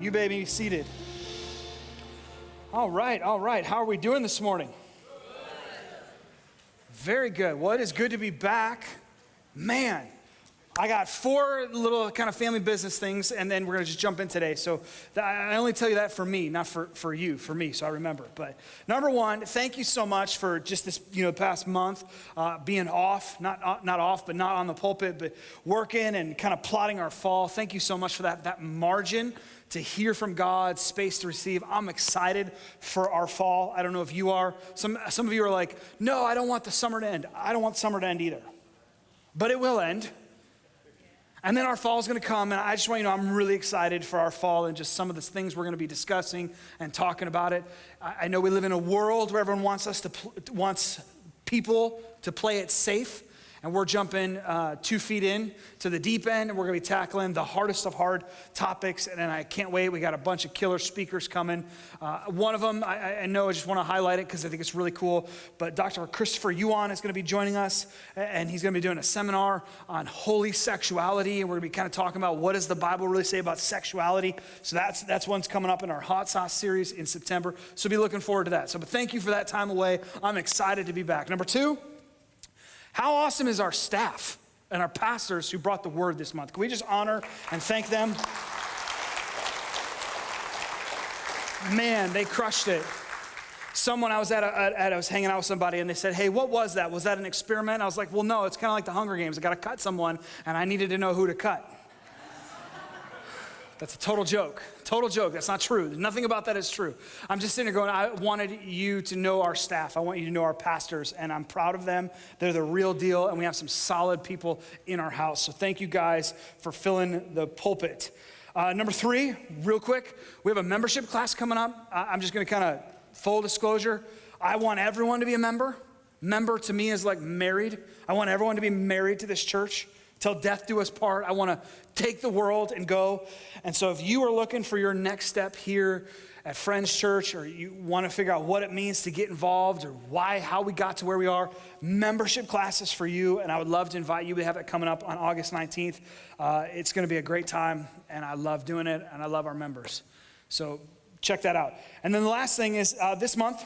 You may be seated. All right. How are we doing this morning? Very good. Well, it is good to be back. Man, I got 4 little kind of family business things, and then we're going to just jump in today. So I only tell you that for me, not for you, for me, so I remember. But number one, thank you so much for just this, past month being off, not off, but not on the pulpit, but working and kind of plotting our fall. Thank you so much for that margin to hear from God, space to receive. I'm excited for our fall. I don't know if you are. Some of you are like, no, I don't want the summer to end. I don't want summer to end either. But it will end. And then our fall is going to come, and I just want you to know I'm really excited for our fall and just some of the things we're going to be discussing and talking about it. I know we live in a world where everyone wants people to play it safe. And we're jumping 2 feet in to the deep end, and we're going to be tackling the hardest of hard topics. And I can't wait. We got a bunch of killer speakers coming. One of them, I know I just want to highlight it because I think it's really cool. But Dr. Christopher Yuan is going to be joining us, and he's going to be doing a seminar on holy sexuality. And we're going to be kind of talking about what does the Bible really say about sexuality. So that's one's coming up in our Hot Sauce series in September. So be looking forward to that. But thank you for that time away. I'm excited to be back. Number 2. How awesome is our staff and our pastors who brought the word this month? Can we just honor and thank them? Man, they crushed it. I was hanging out with somebody and they said, hey, what was that? Was that an experiment? I was like, well, no, it's kind of like the Hunger Games. I got to cut someone and I needed to know who to cut. That's a total joke. Total joke. That's not true. Nothing about that is true. I'm just sitting there going, I wanted you to know our staff. I want you to know our pastors, and I'm proud of them. They're the real deal, and we have some solid people in our house. So thank you guys for filling the pulpit. Number 3, real quick, we have a membership class coming up. I'm just going to kind of full disclosure. I want everyone to be a member. Member to me is like married. I want everyone to be married to this church. Till death do us part. I want to take the world and go. And so if you are looking for your next step here at Friends Church, or you want to figure out what it means to get involved or how we got to where we are, membership classes for you. And I would love to invite you. We have it coming up on August 19th. It's going to be a great time, and I love doing it, and I love our members. So check that out. And then the last thing is this month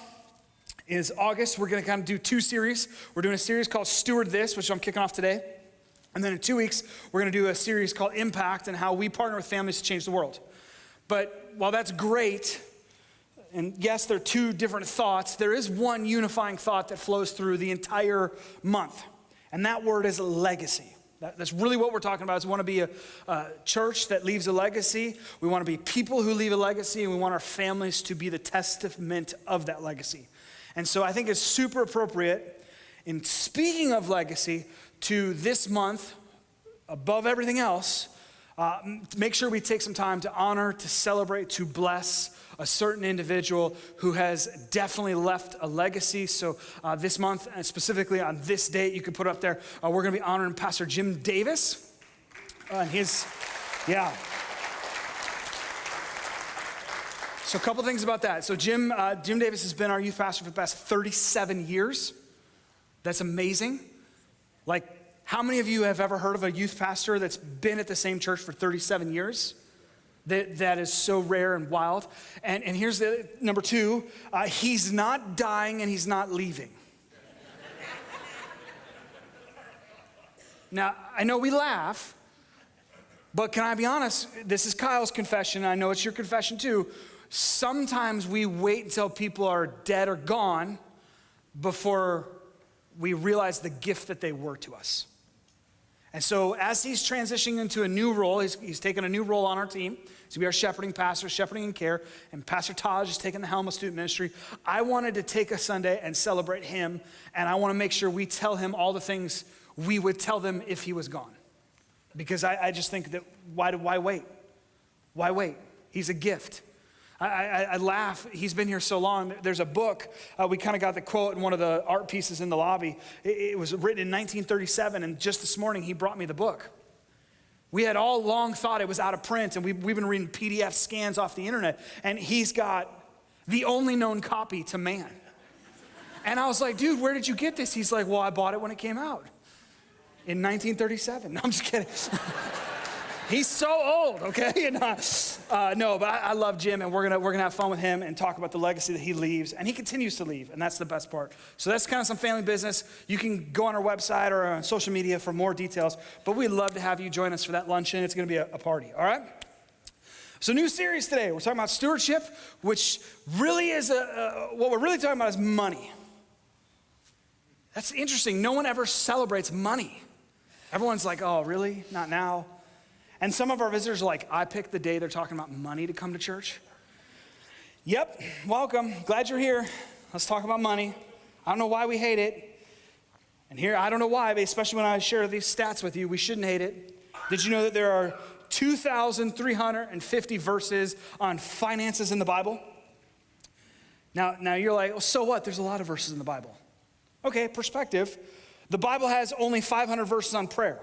is August. We're going to kind of do 2 series. We're doing a series called Steward This, which I'm kicking off today. And then in 2 weeks, we're going to do a series called Impact and how we partner with families to change the world. But while that's great, and yes, there are 2 different thoughts, there is one unifying thought that flows through the entire month. And that word is legacy. That's really what we're talking about. Is we want to be a church that leaves a legacy. We want to be people who leave a legacy, and we want our families to be the testament of that legacy. And so I think it's super appropriate, in speaking of legacy, to this month, above everything else, make sure we take some time to honor, to celebrate, to bless a certain individual who has definitely left a legacy. So this month, and specifically on this date, you can put up there, we're going to be honoring Pastor Jim Davis. So a couple things about that. So Jim Davis has been our youth pastor for the past 37 years. That's amazing. Like, how many of you have ever heard of a youth pastor that's been at the same church for 37 years? That is so rare and wild. And here's the number 2, he's not dying and he's not leaving. Now, I know we laugh, but can I be honest? This is Kyle's confession. I know it's your confession too. Sometimes we wait until people are dead or gone before we realize the gift that they were to us. And so as he's transitioning into a new role, he's taken a new role on our team to be our shepherding pastor, shepherding and care, and Pastor Taj is taking the helm of student ministry. I wanted to take a Sunday and celebrate him, and I want to make sure we tell him all the things we would tell them if he was gone. Because I just think that why wait? Why wait? He's a gift. I laugh. He's been here so long. There's a book. We kind of got the quote in one of the art pieces in the lobby. It was written in 1937, and just this morning, he brought me the book. We had all long thought it was out of print, and we've been reading PDF scans off the internet, and he's got the only known copy to man. And I was like, dude, where did you get this? He's like, well, I bought it when it came out in 1937. No, I'm just kidding. He's so old, okay? No, but I love Jim, and we're gonna have fun with him and talk about the legacy that he leaves, and he continues to leave, and that's the best part. So that's kind of some family business. You can go on our website or on social media for more details, but we'd love to have you join us for that luncheon. It's gonna be a party, all right? So new series today. We're talking about stewardship, which really is what we're really talking about is money. That's interesting. No one ever celebrates money. Everyone's like, oh, really? Not now? And some of our visitors are like, I picked the day they're talking about money to come to church. Yep, welcome. Glad you're here. Let's talk about money. I don't know why we hate it. And here, I don't know why, but especially when I share these stats with you, we shouldn't hate it. Did you know that there are 2,350 verses on finances in the Bible? Now you're like, well, so what? There's a lot of verses in the Bible. Okay, perspective. The Bible has only 500 verses on prayer.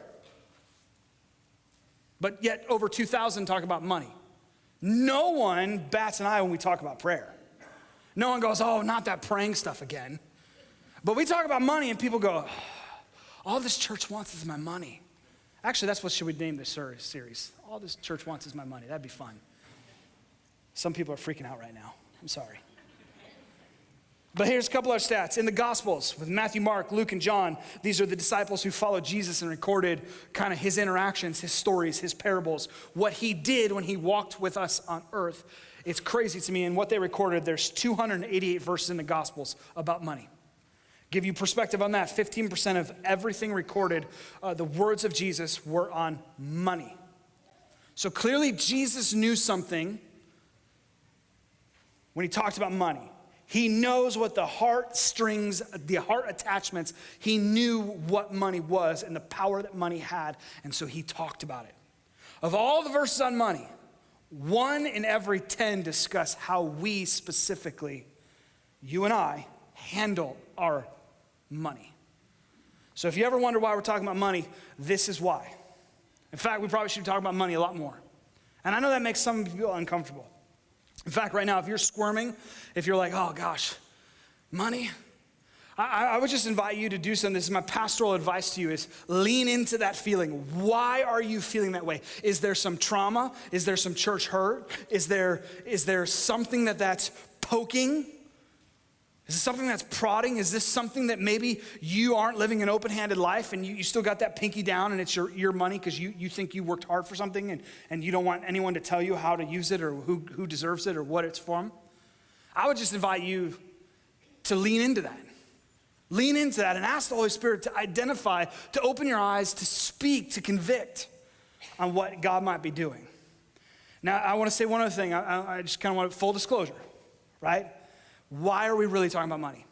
But yet over 2,000 talk about money. No one bats an eye when we talk about prayer. No one goes, oh, not that praying stuff again. But we talk about money and people go, all this church wants is my money. Actually, that's what should we name this series. All this church wants is my money. That'd be fun. Some people are freaking out right now. I'm sorry. But here's a couple other stats. In the Gospels, with Matthew, Mark, Luke, and John, these are the disciples who followed Jesus and recorded kind of his interactions, his stories, his parables, what he did when he walked with us on earth. It's crazy to me. And what they recorded, there's 288 verses in the Gospels about money. Give you perspective on that. 15% of everything recorded, the words of Jesus were on money. So clearly Jesus knew something when he talked about money. He knows what the heart strings, the heart attachments, he knew what money was and the power that money had, and so he talked about it. Of all the verses on money, 1 in every 10 discuss how we specifically, you and I, handle our money. So if you ever wonder why we're talking about money, this is why. In fact, we probably should talk about money a lot more. And I know that makes some people uncomfortable. In fact, right now, if you're squirming, if you're like, oh gosh, money, I would just invite you to do something. This is my pastoral advice to you, is lean into that feeling. Why are you feeling that way? Is there some trauma? Is there some church hurt? Is there something that's poking? Is this something that's prodding? Is this something that maybe you aren't living an open-handed life and you still got that pinky down and it's your money because you think you worked hard for something and you don't want anyone to tell you how to use it or who deserves it or what it's from? I would just invite you to lean into that. Lean into that and ask the Holy Spirit to identify, to open your eyes, to speak, to convict on what God might be doing. Now, I want to say one other thing. I just kind of want full disclosure, right? Why are we really talking about money?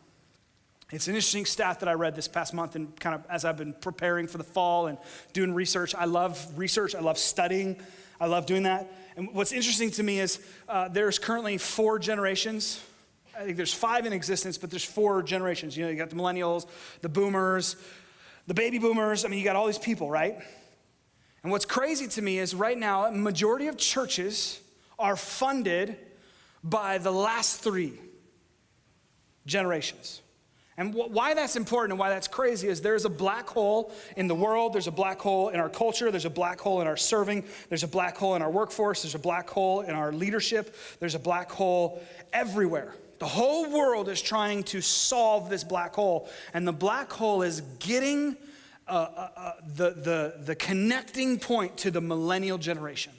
It's an interesting stat that I read this past month and kind of as I've been preparing for the fall and doing research. I love research. I love studying. I love doing that. And what's interesting to me is there's currently 4 generations. I think there's 5 in existence, but there's 4 generations. You know, you got the millennials, the boomers, the baby boomers. I mean, you got all these people, right? And what's crazy to me is right now, a majority of churches are funded by the last 3 generations. And why that's important and why that's crazy is there's a black hole in the world, there's a black hole in our culture, there's a black hole in our serving, there's a black hole in our workforce, there's a black hole in our leadership, there's a black hole everywhere. The whole world is trying to solve this black hole, and the black hole is getting the connecting point to the millennial generation.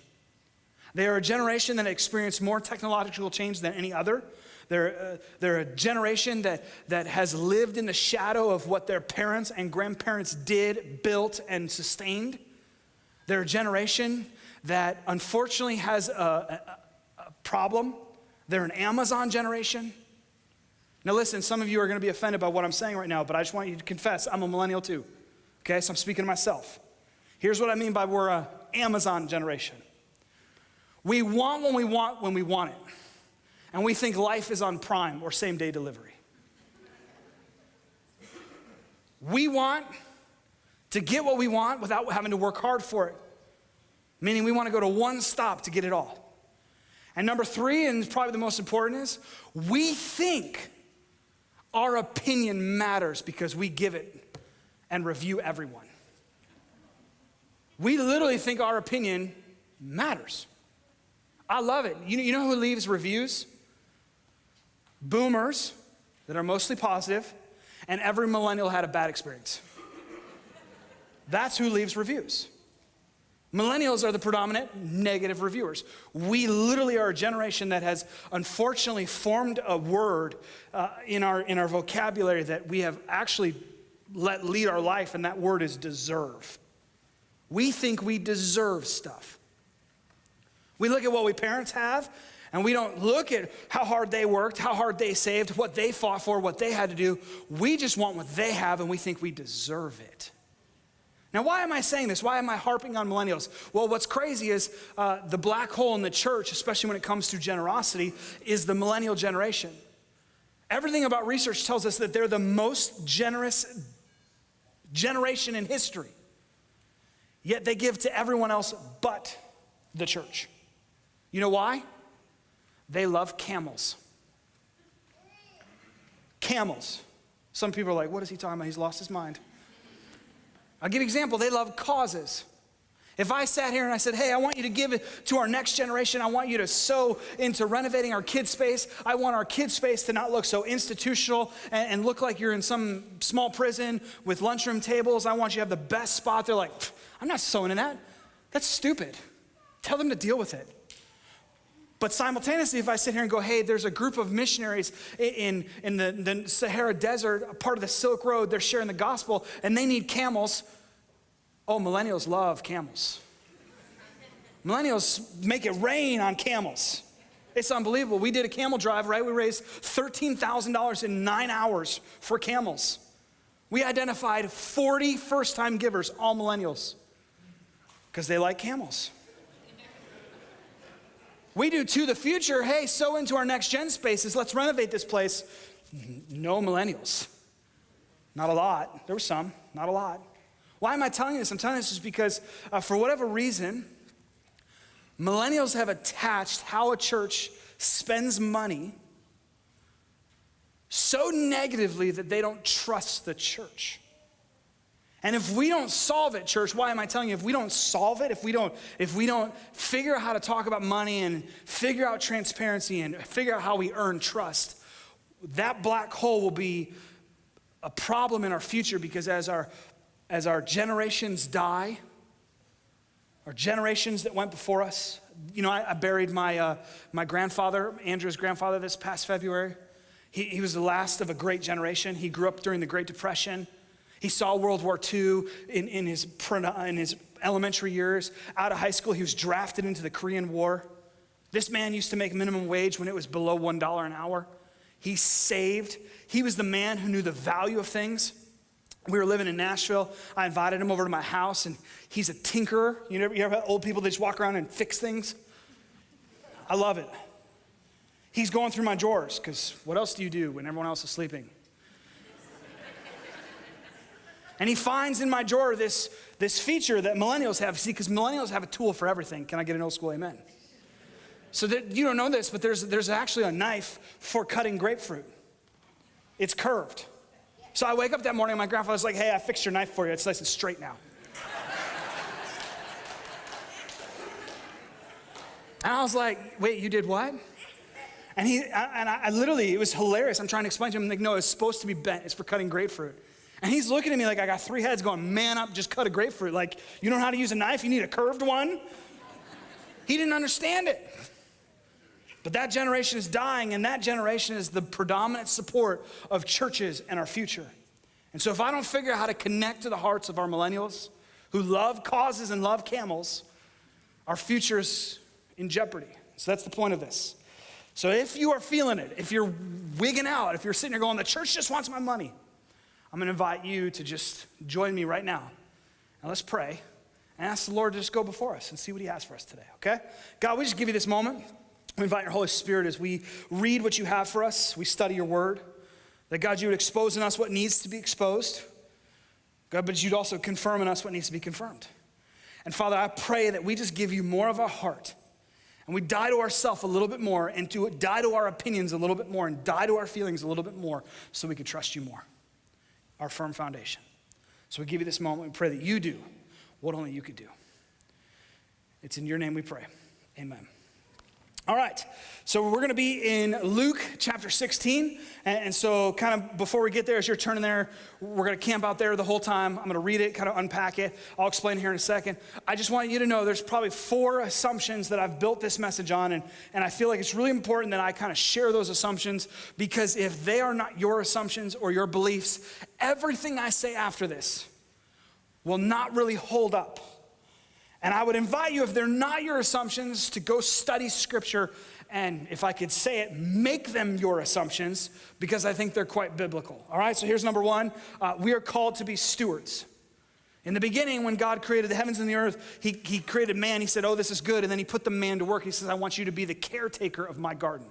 They are a generation that experienced more technological change than any other. They're a generation that has lived in the shadow of what their parents and grandparents did, built, and sustained. They're a generation that unfortunately has a problem. They're an Amazon generation. Now listen, some of you are going to be offended by what I'm saying right now, but I just want you to confess, I'm a millennial too. Okay, so I'm speaking to myself. Here's what I mean by we're an Amazon generation. We want what we want when we want it. And we think life is on Prime or same-day delivery. We want to get what we want without having to work hard for it. Meaning we want to go to one stop to get it all. And number 3, and probably the most important, is we think our opinion matters because we give it and review everyone. We literally think our opinion matters. I love it. You know who leaves reviews? Boomers that are mostly positive, and every millennial had a bad experience. That's who leaves reviews. Millennials are the predominant negative reviewers. We literally are a generation that has unfortunately formed a word in our vocabulary that we have actually let lead our life, and that word is deserve. We think we deserve stuff. We look at what we parents have, and we don't look at how hard they worked, how hard they saved, what they fought for, what they had to do. We just want what they have, and we think we deserve it. Now, why am I saying this? Why am I harping on millennials? Well, what's crazy is the black hole in the church, especially when it comes to generosity, is the millennial generation. Everything about research tells us that they're the most generous generation in history. Yet they give to everyone else but the church. You know why? They love camels. Camels. Some people are like, what is he talking about? He's lost his mind. I'll give you an example. They love causes. If I sat here and I said, hey, I want you to give it to our next generation. I want you to sow into renovating our kids' space. I want our kids' space to not look so institutional and look like you're in some small prison with lunchroom tables. I want you to have the best spot. They're like, I'm not sowing in that. That's stupid. Tell them to deal with it. But simultaneously, if I sit here and go, hey, there's a group of missionaries in the Sahara Desert, a part of the Silk Road, they're sharing the gospel, and they need camels. Oh, millennials love camels. Millennials make it rain on camels. It's unbelievable. We did a camel drive, right? We raised $13,000 in 9 hours for camels. We identified 40 first-time givers, all millennials, because they like camels. We do to the future, hey, sow into our next gen spaces. Let's renovate this place. No millennials. Not a lot. There were some, not a lot. Why am I telling you this? I'm telling you this just because for whatever reason, millennials have attached how a church spends money so negatively that they don't trust the church. And if we don't solve it, church, why am I telling you? If we don't solve it, if we don't figure out how to talk about money and figure out transparency and figure out how we earn trust, that black hole will be a problem in our future, because as our generations die, our generations that went before us, you know, I buried my grandfather, Andrew's grandfather, this past February. He was the last of a great generation. He grew up during the Great Depression. He saw World War II in his elementary years. Out of high school, he was drafted into the Korean War. This man used to make minimum wage when it was below $1 an hour. He saved. He was the man who knew the value of things. We were living in Nashville. I invited him over to my house, and he's a tinkerer. You ever have old people that just walk around and fix things? I love it. He's going through my drawers, because what else do you do when everyone else is sleeping? And he finds in my drawer this feature that millennials have. See, because millennials have a tool for everything. Can I get an old school amen? So that, you don't know this, but there's actually a knife for cutting grapefruit. It's curved. So I wake up that morning and my grandfather's like, hey, I fixed your knife for you. It's nice and straight now. And I was like, wait, you did what? And I literally, it was hilarious. I'm trying to explain to him, like, no, it's supposed to be bent. It's for cutting grapefruit. And he's looking at me like I got 3 heads going, man up, just cut a grapefruit. Like, you don't know how to use a knife? You need a curved one? He didn't understand it. But that generation is dying, and that generation is the predominant support of churches and our future. And so if I don't figure out how to connect to the hearts of our millennials who love causes and love camels, our future's in jeopardy. So that's the point of this. So if you are feeling it, if you're wigging out, if you're sitting there going, the church just wants my money, I'm going to invite you to just join me right now. And let's pray and ask the Lord to just go before us and see what he has for us today, okay? God, we just give you this moment. We invite your Holy Spirit as we read what you have for us, we study your word, that God, you would expose in us what needs to be exposed. God, but you'd also confirm in us what needs to be confirmed. And Father, I pray that we just give you more of our heart, and we die to ourselves a little bit more, and die to our opinions a little bit more, and die to our feelings a little bit more, so we can trust you more. Our firm foundation. So we give you this moment. We pray that you do what only you could do. It's in your name we pray. Amen. All right, so we're going to be in Luke chapter 16, and so kind of before we get there, as you're turning there, we're going to camp out there the whole time. I'm going to read it, kind of unpack it. I'll explain here in a second. I just want you to know there's probably 4 assumptions that I've built this message on, and I feel like it's really important that I kind of share those assumptions, because if they are not your assumptions or your beliefs, everything I say after this will not really hold up. And I would invite you, if they're not your assumptions, to go study Scripture, and if I could say it, make them your assumptions, because I think they're quite biblical. All right, so here's number 1. We are called to be stewards. In the beginning, when God created the heavens and the earth, he created man. He said, oh, this is good. And then he put the man to work. He says, I want you to be the caretaker of my garden.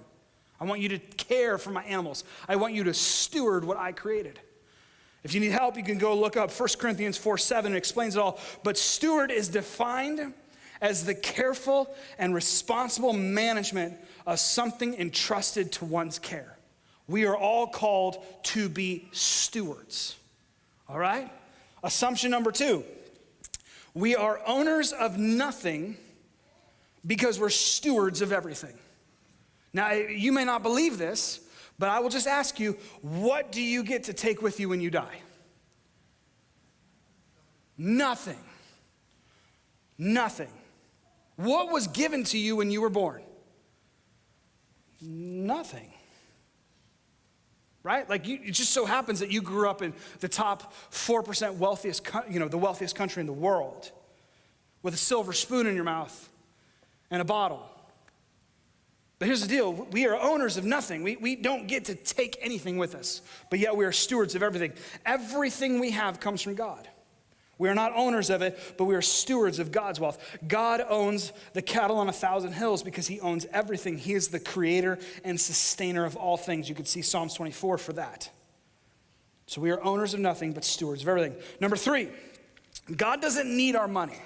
I want you to care for my animals. I want you to steward what I created. If you need help, you can go look up 1 Corinthians 4:7. It explains it all. But steward is defined as the careful and responsible management of something entrusted to one's care. We are all called to be stewards. All right? Assumption number 2. We are owners of nothing because we're stewards of everything. Now, you may not believe this, but I will just ask you, what do you get to take with you when you die? Nothing. Nothing. What was given to you when you were born? Nothing. Right? Like it just so happens that you grew up in the top 4% wealthiest, the wealthiest country in the world, with a silver spoon in your mouth and a bottle. But here's the deal, we are owners of nothing. We don't get to take anything with us, but yet we are stewards of everything. Everything we have comes from God. We are not owners of it, but we are stewards of God's wealth. God owns the cattle on 1,000 hills because he owns everything. He is the creator and sustainer of all things. You could see Psalms 24 for that. So we are owners of nothing, but stewards of everything. Number 3, God doesn't need our money.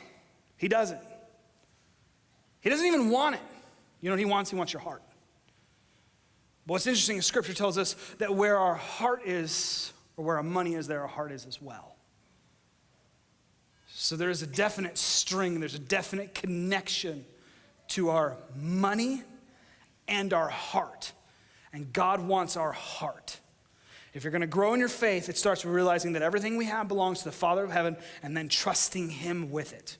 He doesn't. He doesn't even want it. You know what he wants? He wants your heart. But what's interesting is Scripture tells us that where our heart is, or where our money is, there our heart is as well. So there is a definite string, there's a definite connection to our money and our heart. And God wants our heart. If you're going to grow in your faith, it starts with realizing that everything we have belongs to the Father of heaven and then trusting him with it.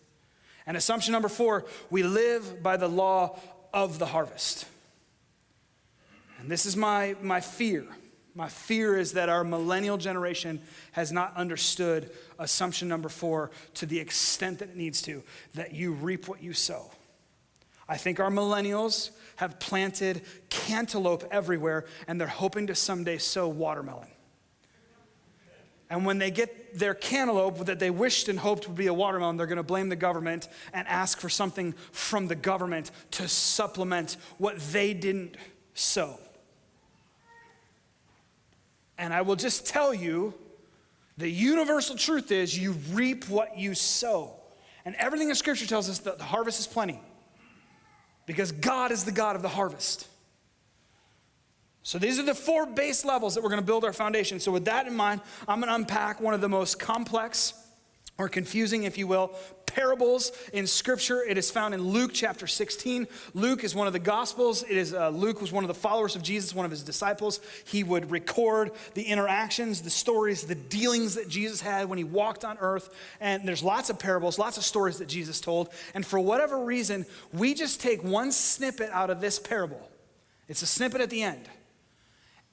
And assumption number 4, we live by the law of the harvest. And this is my fear. My fear is that our millennial generation has not understood assumption number 4 to the extent that it needs to, that you reap what you sow. I think our millennials have planted cantaloupe everywhere, and they're hoping to someday sow watermelon. And when they get their cantaloupe that they wished and hoped would be a watermelon, they're going to blame the government and ask for something from the government to supplement what they didn't sow. And I will just tell you, the universal truth is you reap what you sow. And everything in Scripture tells us that the harvest is plenty, because God is the God of the harvest. So these are the 4 base levels that we're going to build our foundation. So with that in mind, I'm going to unpack one of the most complex, or confusing, if you will, parables in Scripture. It is found in Luke chapter 16. Luke is one of the Gospels. Luke was one of the followers of Jesus, one of his disciples. He would record the interactions, the stories, the dealings that Jesus had when he walked on earth. And there's lots of parables, lots of stories that Jesus told. And for whatever reason, we just take one snippet out of this parable. It's a snippet at the end.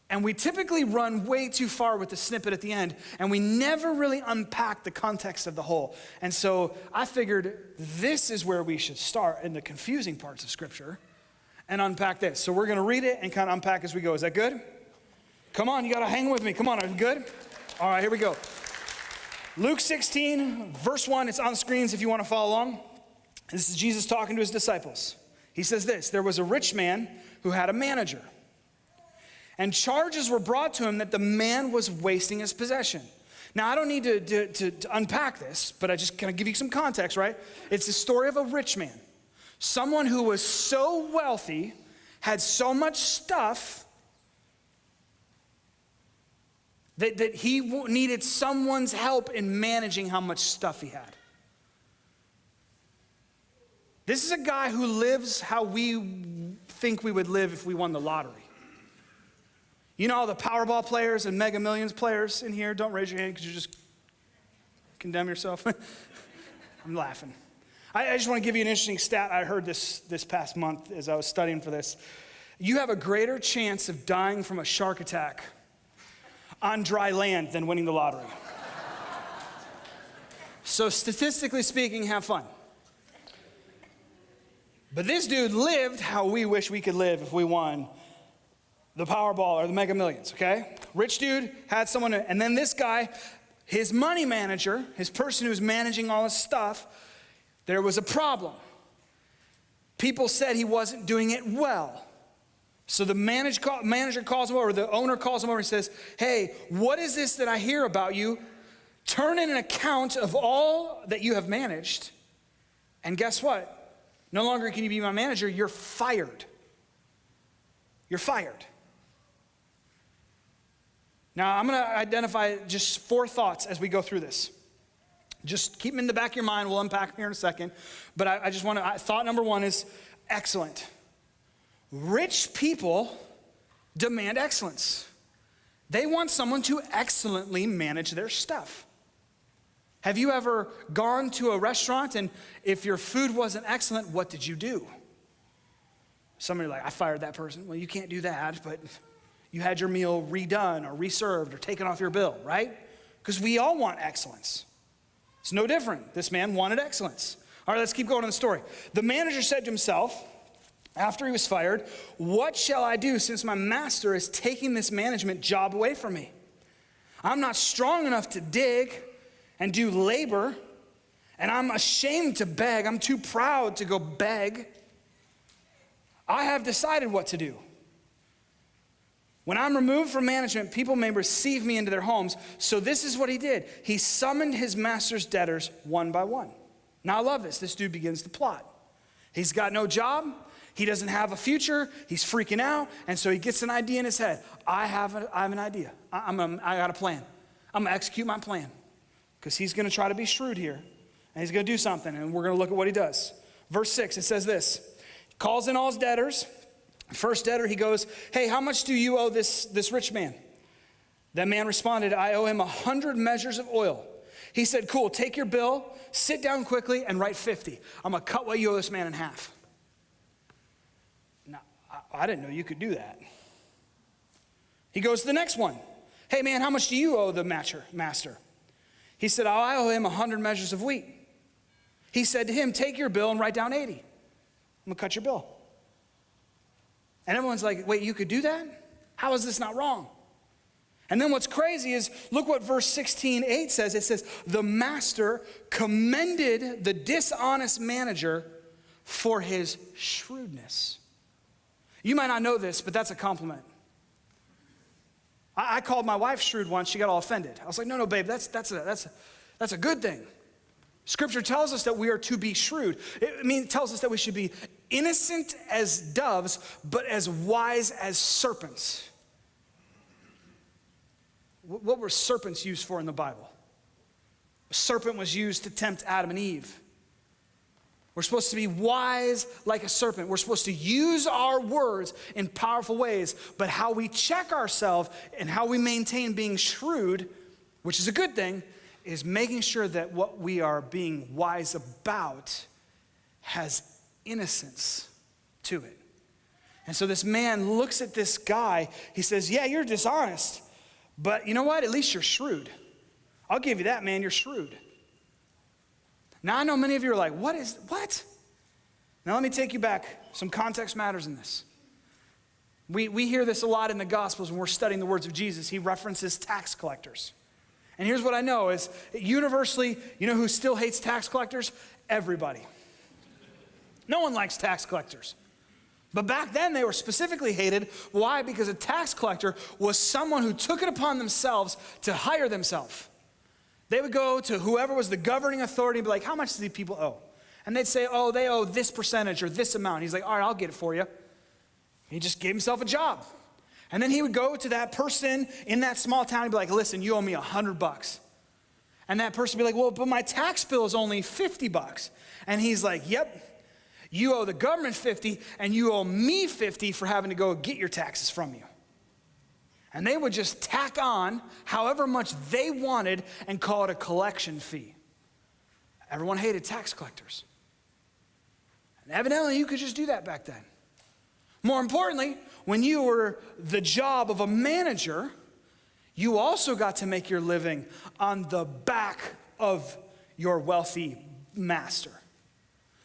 And we typically run way too far with the snippet at the end, and we never really unpack the context of the whole. And so I figured this is where we should start, in the confusing parts of Scripture, and unpack this. So we're going to read it and kind of unpack as we go. Is that good? Come on, you got to hang with me. Come on, are you good? All right, here we go. Luke 16, verse 1. It's on the screens if you want to follow along. This is Jesus talking to his disciples. He says this: there was a rich man who had a manager, and charges were brought to him that the man was wasting his possession. Now, I don't need to unpack this, but I just kind of give you some context, right? It's the story of a rich man. Someone who was so wealthy, had so much stuff, that he needed someone's help in managing how much stuff he had. This is a guy who lives how we think we would live if we won the lottery. You know all the Powerball players and Mega Millions players in here? Don't raise your hand because you just condemn yourself. I'm laughing. I just want to give you an interesting stat I heard this past month as I was studying for this. You have a greater chance of dying from a shark attack on dry land than winning the lottery. So statistically speaking, have fun. But this dude lived how we wish we could live if we won the Powerball or the Mega Millions, okay? Rich dude had someone, and then this guy, his money manager, his person who's managing all his stuff, there was a problem. People said he wasn't doing it well. So the manager calls him over, the owner calls him over and says, hey, what is this that I hear about you? Turn in an account of all that you have managed, and guess what? No longer can you be my manager, you're fired. You're fired. Now, I'm going to identify just 4 thoughts as we go through this. Just keep them in the back of your mind. We'll unpack them here in a second. But I just want to, thought number 1 is excellent. Rich people demand excellence. They want someone to excellently manage their stuff. Have you ever gone to a restaurant and if your food wasn't excellent, what did you do? Somebody like, I fired that person. Well, you can't do that, but you had your meal redone or reserved or taken off your bill, right? Because we all want excellence. It's no different. This man wanted excellence. All right, let's keep going in the story. The manager said to himself, after he was fired, what shall I do since my master is taking this management job away from me? I'm not strong enough to dig and do labor, and I'm ashamed to beg. I'm too proud to go beg. I have decided what to do. When I'm removed from management, people may receive me into their homes. So this is what he did. He summoned his master's debtors one by one. Now I love this. This dude begins to plot. He's got no job. He doesn't have a future. He's freaking out. And so he gets an idea in his head. I have an idea. I got a plan. I'm going to execute my plan. Because he's going to try to be shrewd here. And he's going to do something. And we're going to look at what he does. Verse 6, it says this. He calls in all his debtors. First debtor, he goes, hey, how much do you owe this rich man? That man responded, I owe him 100 measures of oil. He said, cool, take your bill, sit down quickly, and write 50. I'm going to cut what you owe this man in half. Now, I didn't know you could do that. He goes to the next one. Hey, man, how much do you owe the master? He said, oh, I owe him 100 measures of wheat. He said to him, take your bill and write down 80. I'm going to cut your bill. And everyone's like, wait, you could do that? How is this not wrong? And then what's crazy is, look what verse 16:8 says. It says, the master commended the dishonest manager for his shrewdness. You might not know this, but that's a compliment. I called my wife shrewd once. She got all offended. I was like, no, babe, that's a good thing. Scripture tells us that we are to be shrewd. It tells us that we should be innocent as doves, but as wise as serpents. What were serpents used for in the Bible? A serpent was used to tempt Adam and Eve. We're supposed to be wise like a serpent. We're supposed to use our words in powerful ways, but how we check ourselves and how we maintain being shrewd, which is a good thing, is making sure that what we are being wise about has innocence to it. And so this man looks at this guy. He says, yeah, you're dishonest, but you know what? At least you're shrewd. I'll give you that, man. You're shrewd. Now, I know many of you are like, what? Now, let me take you back. Some context matters in this. We hear this a lot in the Gospels when we're studying the words of Jesus. He references tax collectors. And here's what I know is universally, you know who still hates tax collectors? Everybody. No one likes tax collectors. But back then they were specifically hated. Why? Because a tax collector was someone who took it upon themselves to hire themselves. They would go to whoever was the governing authority and be like, how much do these people owe? And they'd say, oh, they owe this percentage or this amount. He's like, all right, I'll get it for you. He just gave himself a job. And then he would go to that person in that small town and be like, listen, you owe me $100. And that person would be like, well, but my tax bill is only $50. And he's like, yep, You owe the government 50, and you owe me 50 for having to go get your taxes from you. And they would just tack on however much they wanted and call it a collection fee. Everyone hated tax collectors. And evidently, you could just do that back then. More importantly, when you were the job of a manager, you also got to make your living on the back of your wealthy master.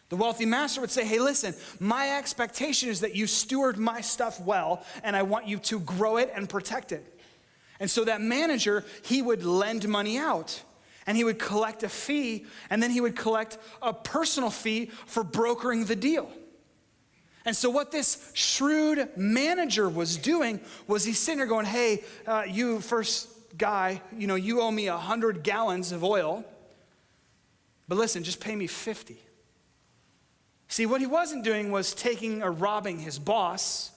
The wealthy master would say, hey, listen, my expectation is that you steward my stuff well, and I want you to grow it and protect it. And so that manager, he would lend money out, and he would collect a fee, and then he would collect a personal fee for brokering the deal. And so what this shrewd manager was doing was he's sitting there going, hey, you first guy, you owe me 100 gallons of oil, but listen, just pay me 50. See, what he wasn't doing was taking or robbing his boss.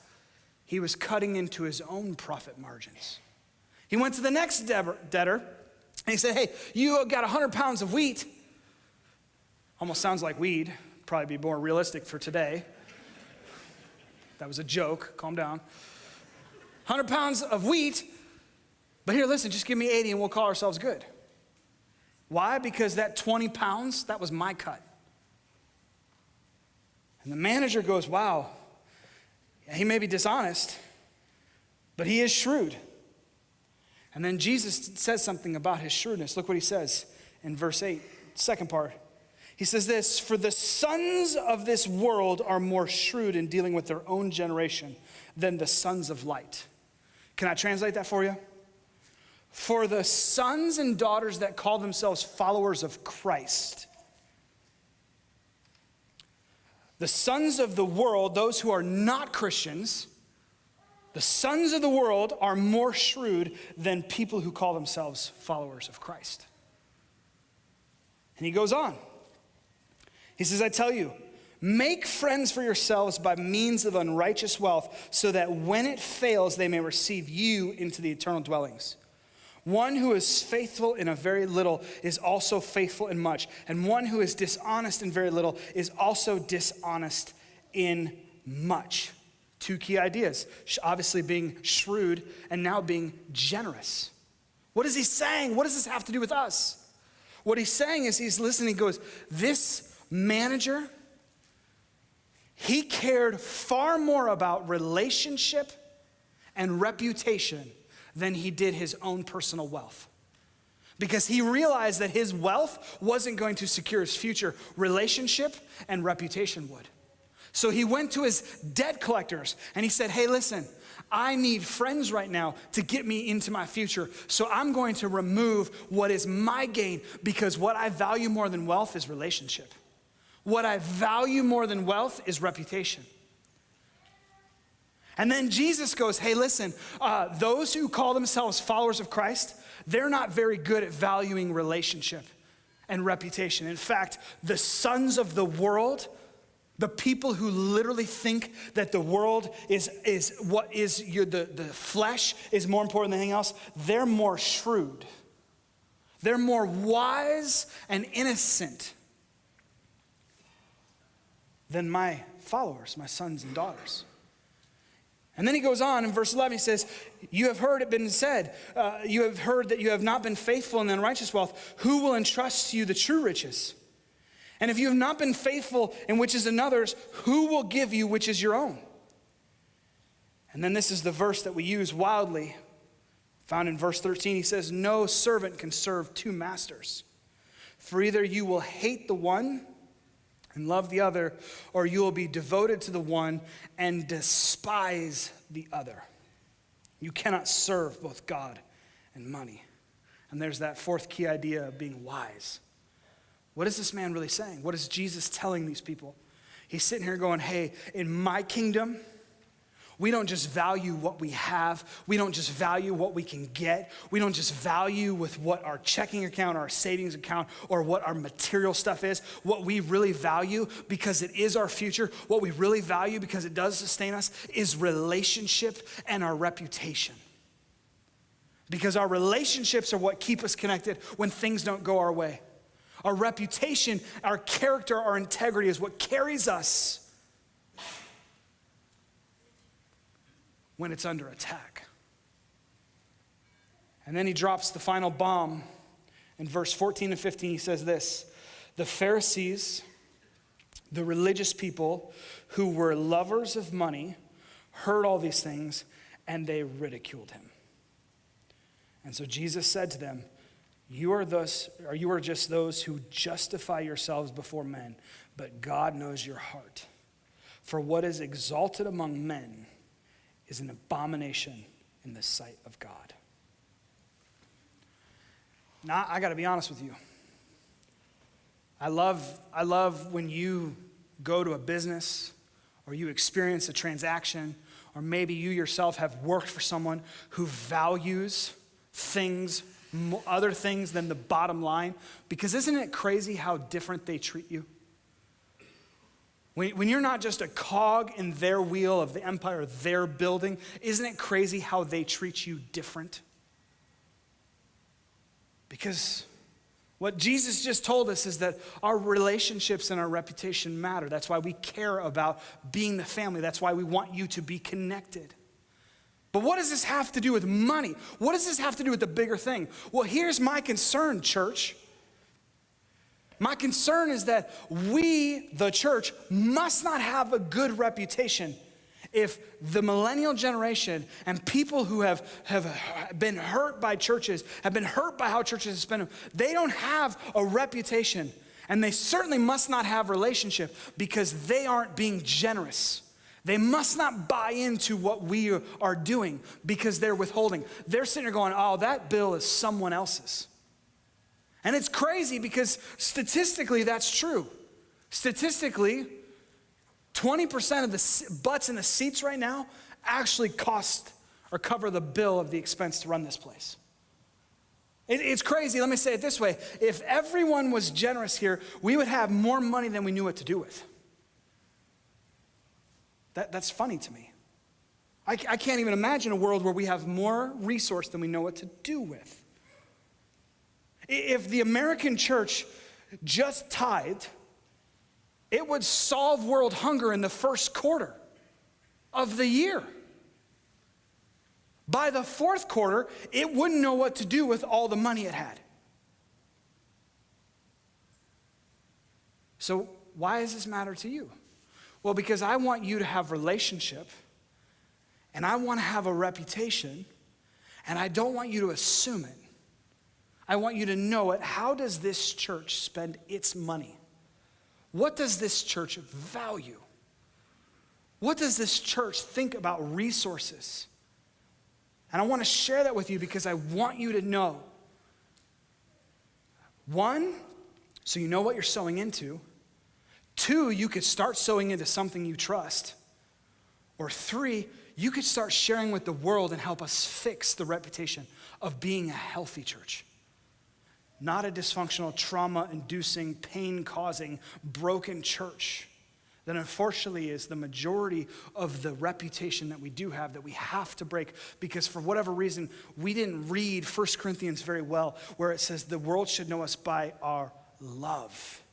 He was cutting into his own profit margins. He went to the next debtor, and he said, hey, you got 100 pounds of wheat. Almost sounds like weed. Probably be more realistic for today. That was a joke. Calm down. 100 pounds of wheat. But here, listen, just give me 80 and we'll call ourselves good. Why? Because that 20 pounds, that was my cut. And the manager goes, wow, he may be dishonest, but he is shrewd. And then Jesus says something about his shrewdness. Look what he says in verse 8, second part. He says this, for the sons of this world are more shrewd in dealing with their own generation than the sons of light. Can I translate that for you? For the sons and daughters that call themselves followers of Christ, the sons of the world, those who are not Christians, the sons of the world are more shrewd than people who call themselves followers of Christ. And he goes on. He says, I tell you, make friends for yourselves by means of unrighteous wealth, so that when it fails, they may receive you into the eternal dwellings. One who is faithful in a very little is also faithful in much. And one who is dishonest in very little is also dishonest in much. Two key ideas. Obviously being shrewd and now being generous. What is he saying? What does this have to do with us? What he's saying is he's listening. He goes, this manager, he cared far more about relationship and reputation than he did his own personal wealth. Because he realized that his wealth wasn't going to secure his future. Relationship and reputation would. So he went to his debt collectors and he said, hey, listen, I need friends right now to get me into my future. So I'm going to remove what is my gain, because what I value more than wealth is relationship. What I value more than wealth is reputation. And then Jesus goes, hey, listen, those who call themselves followers of Christ, they're not very good at valuing relationship and reputation. In fact, the sons of the world, the people who literally think that the world is what is the flesh is more important than anything else, they're more shrewd. They're more wise and innocent than my followers, my sons and daughters. And then he goes on in verse 11, he says, you have heard it been said, you have heard that you have not been faithful in the unrighteous wealth. Who will entrust to you the true riches? And if you have not been faithful in which is another's, who will give you which is your own? And then this is the verse that we use wildly. Found in verse 13, he says, no servant can serve two masters. For either you will hate the one and love the other, or you will be devoted to the one and despise the other. You cannot serve both God and money. And there's that fourth key idea of being wise. What is this man really saying? What is Jesus telling these people? He's sitting here going, hey, in my kingdom, we don't just value what we have. We don't just value what we can get. We don't just value with what our checking account, our savings account, or what our material stuff is. What we really value, because it is our future, what we really value because it does sustain us, is relationship and our reputation. Because our relationships are what keep us connected when things don't go our way. Our reputation, our character, our integrity is what carries us when it's under attack. And then he drops the final bomb. In verse 14 and 15, he says this: the Pharisees, the religious people who were lovers of money, heard all these things, and they ridiculed him. And so Jesus said to them, you are just those who justify yourselves before men, but God knows your heart. For what is exalted among men is an abomination in the sight of God. Now, I got to be honest with you. I love when you go to a business or you experience a transaction, or maybe you yourself have worked for someone who values things, other things than the bottom line. Because isn't it crazy how different they treat you? When you're not just a cog in their wheel of the empire they're building, isn't it crazy how they treat you different? Because what Jesus just told us is that our relationships and our reputation matter. That's why we care about being the family. That's why we want you to be connected. But what does this have to do with money? What does this have to do with the bigger thing? Well, here's my concern, church. My concern is that we, the church, must not have a good reputation if the millennial generation and people who have been hurt by churches, have been hurt by how churches have spent them, they don't have a reputation, and they certainly must not have relationship because they aren't being generous. They must not buy into what we are doing because they're withholding. They're sitting there going, oh, that bill is someone else's. And it's crazy because statistically that's true. Statistically, 20% of the butts in the seats right now actually cost or cover the bill of the expense to run this place. It's crazy. Let me say it this way. If everyone was generous here, we would have more money than we knew what to do with. That's funny to me. I can't even imagine a world where we have more resource than we know what to do with. If the American church just tithed, it would solve world hunger in the first quarter of the year. By the fourth quarter, it wouldn't know what to do with all the money it had. So why does this matter to you? Well, because I want you to have relationship, and I want to have a reputation, and I don't want you to assume it. I want you to know it. How does this church spend its money? What does this church value? What does this church think about resources? And I want to share that with you because I want you to know. One, so you know what you're sowing into. Two, you could start sowing into something you trust. Or three, you could start sharing with the world and help us fix the reputation of being a healthy church. Not a dysfunctional, trauma-inducing, pain-causing, broken church that unfortunately is the majority of the reputation that we do have that we have to break because for whatever reason, we didn't read 1 Corinthians very well where it says the world should know us by our love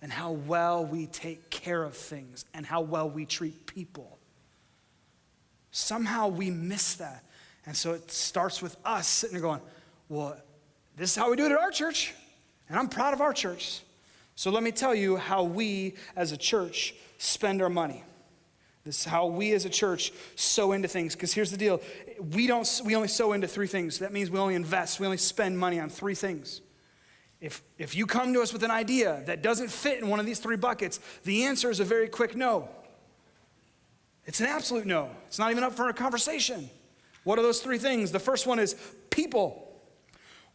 and how well we take care of things and how well we treat people. Somehow we miss that. And so it starts with us sitting there going, well, this is how we do it at our church, and I'm proud of our church. So let me tell you how we as a church spend our money. This is how we as a church sow into things, because here's the deal. We only sow into three things. That means we only invest, we only spend money on three things. If you come to us with an idea that doesn't fit in one of these three buckets, the answer is a very quick no. It's an absolute no. It's not even up for a conversation. What are those three things? The first one is people.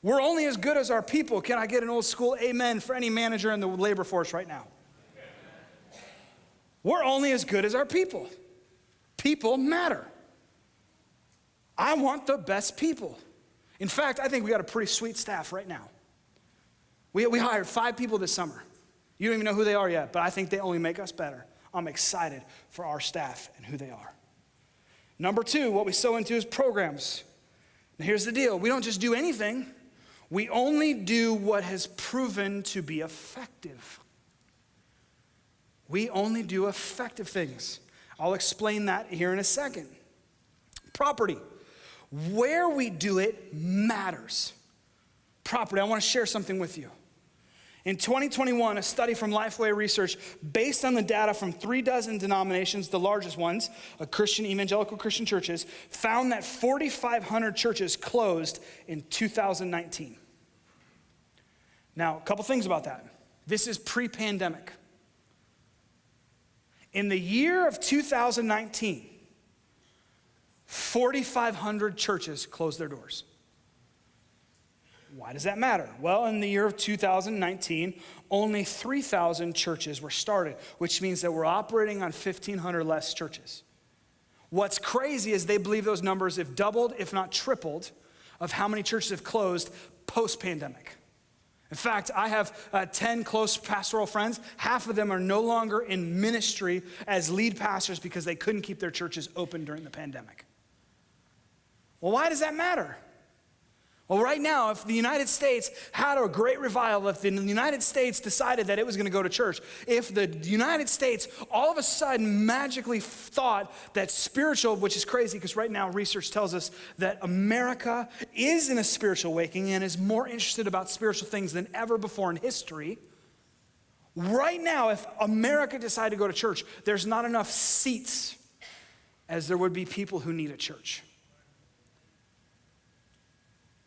We're only as good as our people. Can I get an old school amen for any manager in the labor force right now? We're only as good as our people. People matter. I want the best people. In fact, I think we got a pretty sweet staff right now. We hired 5 people this summer. You don't even know who they are yet, but I think they only make us better. I'm excited for our staff and who they are. Number 2, what we sow into is programs. Now here's the deal. We don't just do anything. We only do what has proven to be effective. We only do effective things. I'll explain that here in a second. Property. Where we do it matters. Property. I want to share something with you. In 2021, a study from Lifeway Research, based on the data from 36 denominations, the largest ones, evangelical Christian churches, found that 4,500 churches closed in 2019. Now, a couple things about that. This is pre-pandemic. In the year of 2019, 4,500 churches closed their doors. Why does that matter? Well, in the year of 2019, only 3,000 churches were started, which means that we're operating on 1,500 less churches. What's crazy is they believe those numbers have doubled, if not tripled, of how many churches have closed post-pandemic. In fact, I have 10 close pastoral friends. Half of them are no longer in ministry as lead pastors because they couldn't keep their churches open during the pandemic. Well, why does that matter? Well, right now, if the United States had a great revival, if the United States decided that it was going to go to church, if the United States all of a sudden magically thought that spiritual, which is crazy because right now research tells us that America is in a spiritual awakening and is more interested about spiritual things than ever before in history. Right now, if America decided to go to church, there's not enough seats as there would be people who need a church.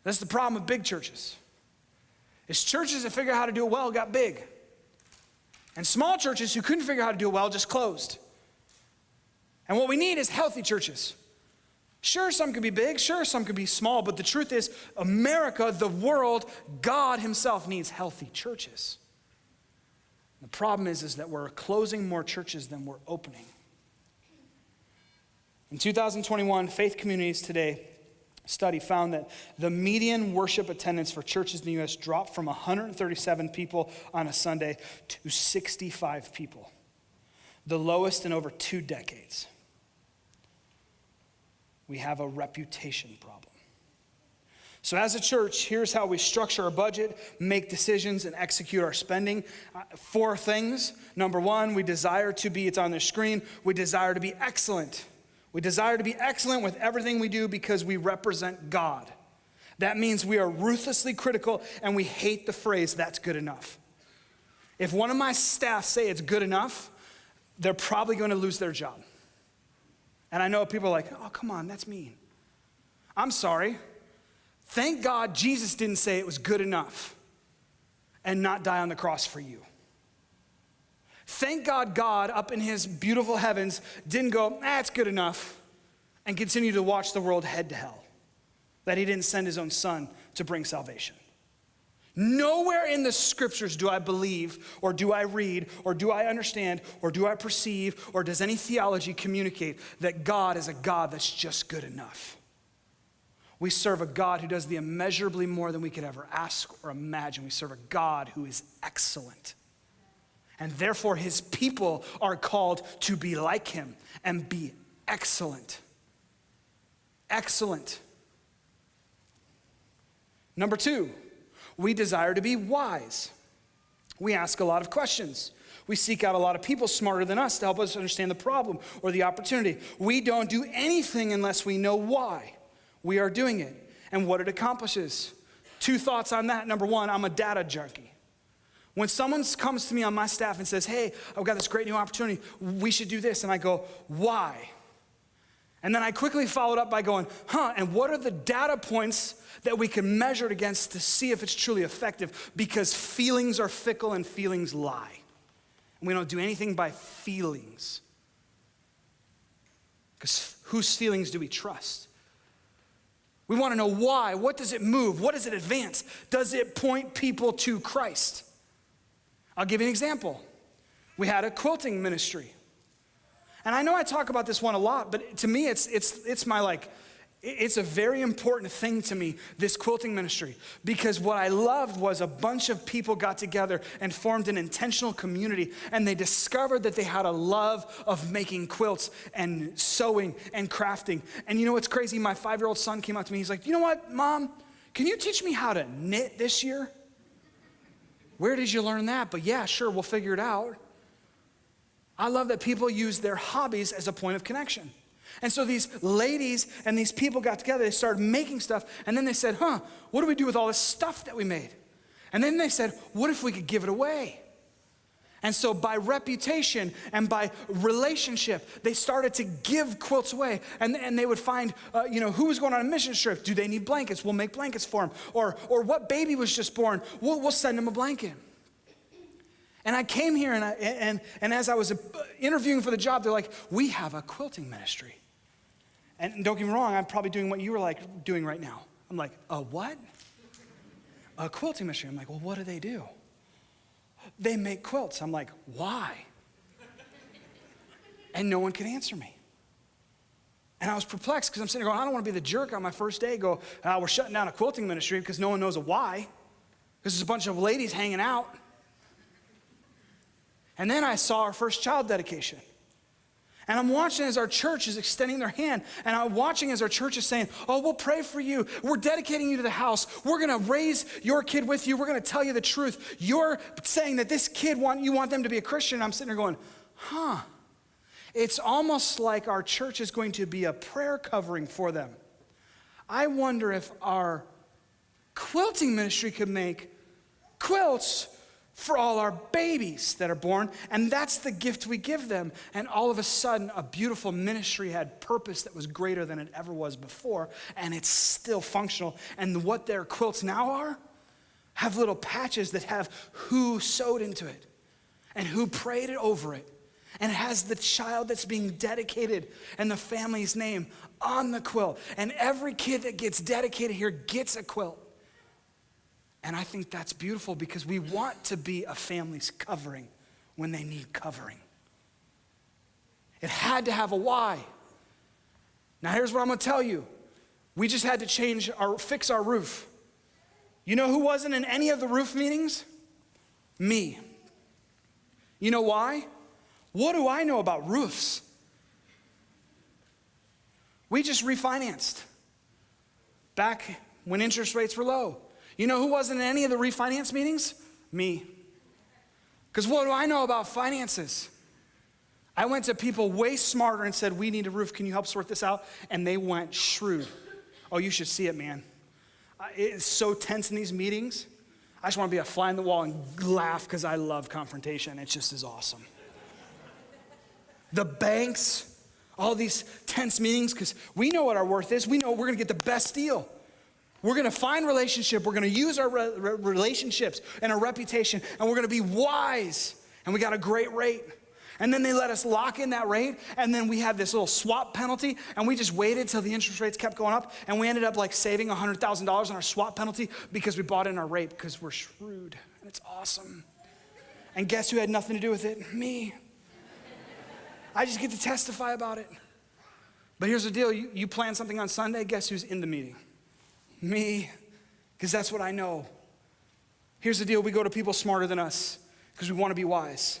That's the problem with big churches. Is churches that figure out how to do it well got big. And small churches who couldn't figure out how to do it well just closed. And what we need is healthy churches. Sure, some could be big, sure, some could be small, but the truth is, America, the world, God himself needs healthy churches. The problem is that we're closing more churches than we're opening. In 2021, Faith Communities Today study found that the median worship attendance for churches in the U.S. dropped from 137 people on a Sunday to 65 people, the lowest in over 2 decades. We have a reputation problem. So as a church, here's how we structure our budget, make decisions, and execute our spending. 4 things. Number 1, we desire to be, it's on the screen, we desire to be excellent. We desire to be excellent with everything we do because we represent God. That means we are ruthlessly critical and we hate the phrase, that's good enough. If one of my staff say it's good enough, they're probably going to lose their job. And I know people are like, oh, come on, that's mean. I'm sorry. Thank God Jesus didn't say it was good enough and not die on the cross for you. Thank God God up in his beautiful heavens didn't go, it's good enough, and continue to watch the world head to hell. That he didn't send his own son to bring salvation. Nowhere in the scriptures do I believe, or do I read, or do I understand, or do I perceive, or does any theology communicate that God is a God that's just good enough. We serve a God who does the immeasurably more than we could ever ask or imagine. We serve a God who is excellent. And therefore, his people are called to be like him and be excellent. Excellent. Number 2, we desire to be wise. We ask a lot of questions. We seek out a lot of people smarter than us to help us understand the problem or the opportunity. We don't do anything unless we know why we are doing it and what it accomplishes. 2 thoughts on that. Number 1, I'm a data junkie. When someone comes to me on my staff and says, hey, I've got this great new opportunity, we should do this, and I go, why? And then I quickly followed up by going, and what are the data points that we can measure it against to see if it's truly effective? Because feelings are fickle and feelings lie. And we don't do anything by feelings. Because whose feelings do we trust? We want to know why. What does it move? What does it advance? Does it point people to Christ? I'll give you an example. We had a quilting ministry. And I know I talk about this one a lot, but to me, it's my it's a very important thing to me, this quilting ministry, because what I loved was a bunch of people got together and formed an intentional community, and they discovered that they had a love of making quilts and sewing and crafting. And you know what's crazy? My 5-year-old son came up to me. He's like, you know what, Mom? can you teach me how to knit this year? Where did you learn that? But yeah, sure, we'll figure it out. I love that people use their hobbies as a point of connection. And so these ladies and these people got together, they started making stuff, and then they said, what do we do with all this stuff that we made? And then they said, what if we could give it away? And so by reputation and by relationship, they started to give quilts away. And they would find, who was going on a mission trip? Do they need blankets? We'll make blankets for them. Or what baby was just born? We'll send them a blanket. And I came here, and as I was interviewing for the job, they're like, we have a quilting ministry. And don't get me wrong, I'm probably doing what you were like doing right now. I'm like, a what? A quilting ministry. I'm like, well, what do they do? They make quilts. I'm like, why? And no one could answer me. And I was perplexed because I'm sitting there going, I don't want to be the jerk on my first day, go, we're shutting down a quilting ministry because no one knows a why. Because there's a bunch of ladies hanging out. And then I saw our first child dedication. And I'm watching as our church is extending their hand. And I'm watching as our church is saying, we'll pray for you. We're dedicating you to the house. We're going to raise your kid with you. We're going to tell you the truth. You're saying that this kid, you want them to be a Christian. And I'm sitting there going, It's almost like our church is going to be a prayer covering for them. I wonder if our quilting ministry could make quilts for all our babies that are born, and that's the gift we give them. And all of a sudden, a beautiful ministry had purpose that was greater than it ever was before, and it's still functional. And what their quilts now are, have little patches that have who sewed into it, and who prayed it over it, and it has the child that's being dedicated and the family's name on the quilt. And every kid that gets dedicated here gets a quilt. And I think that's beautiful because we want to be a family's covering when they need covering. It had to have a why. Now here's what I'm gonna tell you. We just had to fix our roof. You know who wasn't in any of the roof meetings? Me. You know why? What do I know about roofs? We just refinanced back when interest rates were low. You know who wasn't in any of the refinance meetings? Me. Because what do I know about finances? I went to people way smarter and said, we need a roof. Can you help sort this out? And they went shrewd. Oh, you should see it, man. It's so tense in these meetings. I just want to be a fly in the wall and laugh because I love confrontation. It just is awesome. The banks, all these tense meetings, because we know what our worth is. We know we're going to get the best deal. We're going to find relationship. We're going to use our relationships and our reputation, and we're going to be wise. And we got a great rate. And then they let us lock in that rate, and then we had this little swap penalty, and we just waited till the interest rates kept going up, and we ended up like saving $100,000 on our swap penalty because we bought in our rate because we're shrewd, and it's awesome. And guess who had nothing to do with it? Me. I just get to testify about it. But here's the deal. You plan something on Sunday, guess who's in the meeting? Me, because that's what I know. Here's the deal. We go to people smarter than us because we want to be wise.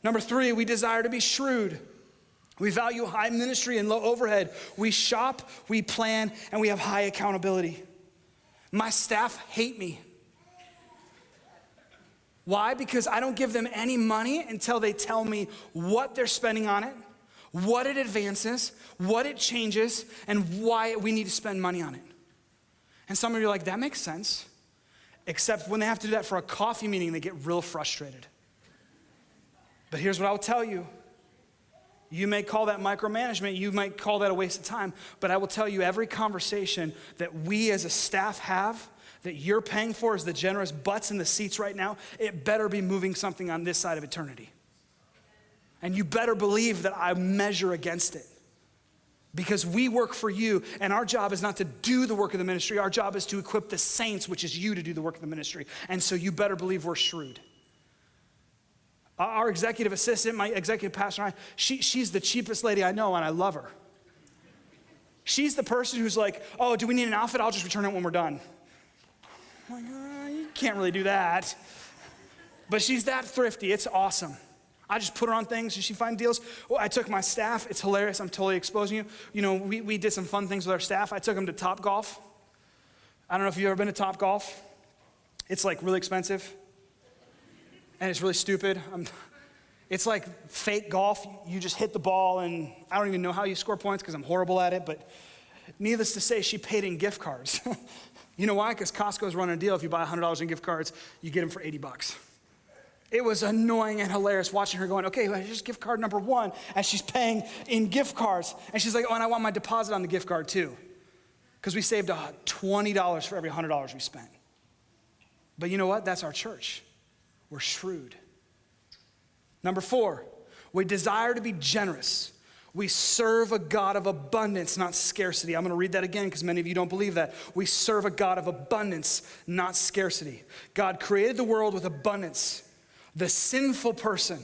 Number 3, we desire to be shrewd. We value high ministry and low overhead. We shop, we plan, and we have high accountability. My staff hate me. Why? Because I don't give them any money until they tell me what they're spending on it, what it advances, what it changes, and why we need to spend money on it. And some of you are like, that makes sense. Except when they have to do that for a coffee meeting, they get real frustrated. But here's what I'll tell you. You may call that micromanagement. You might call that a waste of time. But I will tell you, every conversation that we as a staff have, that you're paying for as the generous butts in the seats right now, it better be moving something on this side of eternity. And you better believe that I measure against it. Because we work for you, and our job is not to do the work of the ministry. Our job is to equip the saints, which is you, to do the work of the ministry. And so you better believe we're shrewd. Our executive assistant, my executive pastor, she's the cheapest lady I know, and I love her. She's the person who's like, oh, do we need an outfit? I'll just return it when we're done. I'm like, you can't really do that. But she's that thrifty. It's awesome. I just put her on things and she finds deals. Well, I took my staff. It's hilarious. I'm totally exposing you. You know, we did some fun things with our staff. I took them to Topgolf. I don't know if you've ever been to Top Golf. It's like really expensive. And it's really stupid. It's like fake golf. You just hit the ball, and I don't even know how you score points because I'm horrible at it, but needless to say, she paid in gift cards. You know why? Because Costco's running a deal. If you buy $100 in gift cards, you get them for $80. It was annoying and hilarious watching her going, okay, well, here's gift card number 1, as she's paying in gift cards. And she's like, oh, and I want my deposit on the gift card too. Because we saved $20 for every $100 we spent. But you know what? That's our church. We're shrewd. Number 4, we desire to be generous. We serve a God of abundance, not scarcity. I'm going to read that again because many of you don't believe that. We serve a God of abundance, not scarcity. God created the world with abundance. The sinful person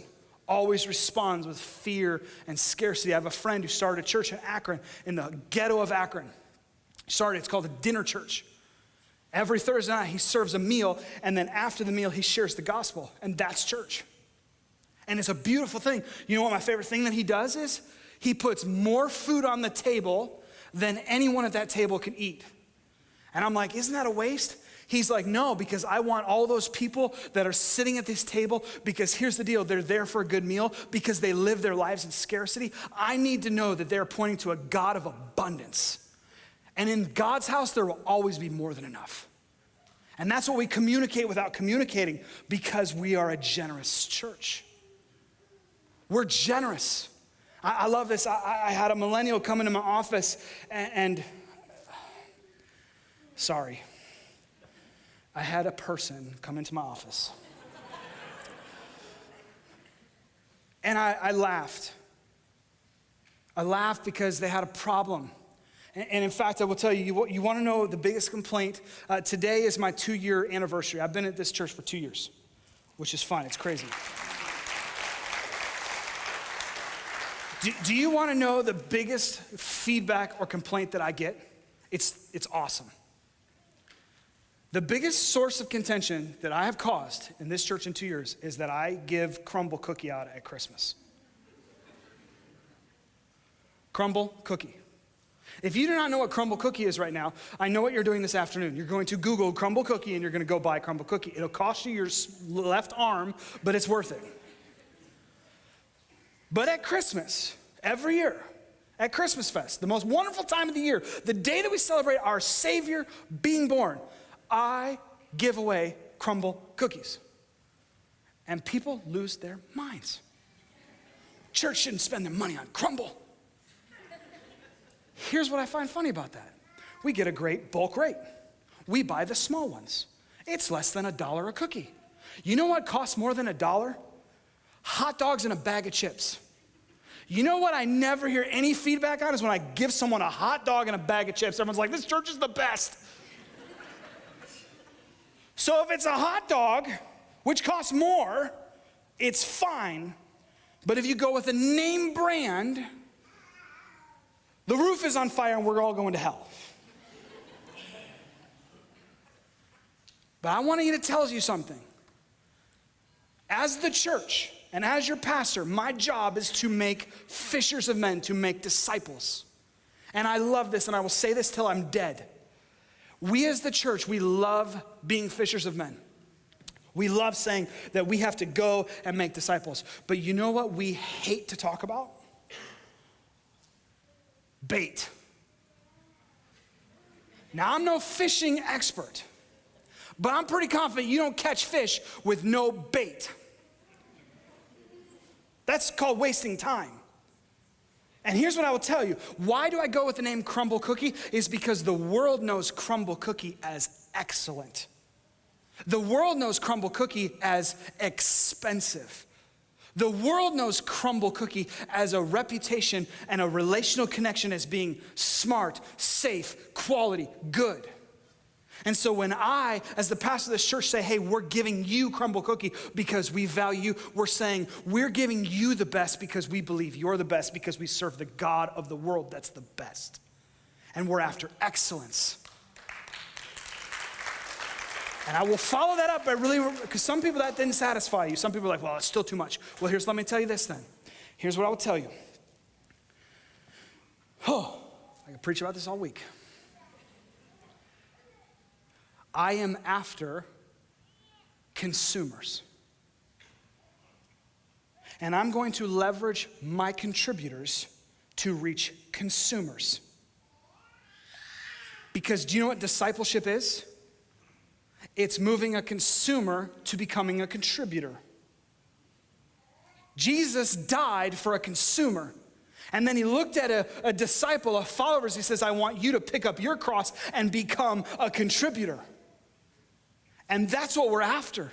always responds with fear and scarcity. I have a friend who started a church in Akron, in the ghetto of Akron. It's called a dinner church. Every Thursday night, he serves a meal, and then after the meal, he shares the gospel, and that's church. And it's a beautiful thing. You know what my favorite thing that he does is? He puts more food on the table than anyone at that table can eat. And I'm like, isn't that a waste? He's like, no, because I want all those people that are sitting at this table, because here's the deal, they're there for a good meal, because they live their lives in scarcity. I need to know that they're pointing to a God of abundance. And in God's house, there will always be more than enough. And that's what we communicate without communicating, because we are a generous church. We're generous. I love this. I had a millennial come into my office and sorry. I had a person come into my office. And I laughed. I laughed because they had a problem. And in fact, I will tell you, you want to know the biggest complaint? Today is my 2-year anniversary. I've been at this church for 2 years, which is fun. It's crazy. Do you want to know the biggest feedback or complaint that I get? It's awesome. The biggest source of contention that I have caused in this church in 2 years is that I give crumble cookie out at Christmas. Crumble cookie. If you do not know what crumble cookie is right now, I know what you're doing this afternoon. You're going to Google crumble cookie and you're going to go buy crumble cookie. It'll cost you your left arm, but it's worth it. But at Christmas, every year, at Christmas Fest, the most wonderful time of the year, the day that we celebrate our Savior being born, I give away crumble cookies. And people lose their minds. Church shouldn't spend their money on crumble. Here's what I find funny about that. We get a great bulk rate. We buy the small ones. It's less than $1 a cookie. You know what costs more than $1? Hot dogs and a bag of chips. You know what I never hear any feedback on is when I give someone a hot dog and a bag of chips. Everyone's like, this church is the best. So if it's a hot dog, which costs more, it's fine. But if you go with a name brand, the roof is on fire and we're all going to hell. But I want you to tell you something. As the church and as your pastor, my job is to make fishers of men, to make disciples. And I love this, and I will say this till I'm dead. We as the church, we love being fishers of men. We love saying that we have to go and make disciples. But you know what we hate to talk about? Bait. Now, I'm no fishing expert, but I'm pretty confident you don't catch fish with no bait. That's called wasting time. And here's what I will tell you. Why do I go with the name Crumble Cookie? Is because the world knows Crumble Cookie as excellent. The world knows Crumble Cookie as expensive. The world knows Crumble Cookie as a reputation and a relational connection as being smart, safe, quality, good. And so when I, as the pastor of this church, say, hey, we're giving you Crumble Cookie because we value you, we're saying we're giving you the best because we believe you're the best, because we serve the God of the world that's the best. And we're after excellence. And I will follow that up by because some people that didn't satisfy you. Some people are like, well, it's still too much. Well, let me tell you this then. Here's what I will tell you. Oh, I can preach about this all week. I am after consumers. And I'm going to leverage my contributors to reach consumers. Because do you know what discipleship is? It's moving a consumer to becoming a contributor. Jesus died for a consumer. And then he looked at a disciple, a follower. He says, I want you to pick up your cross and become a contributor. And that's what we're after.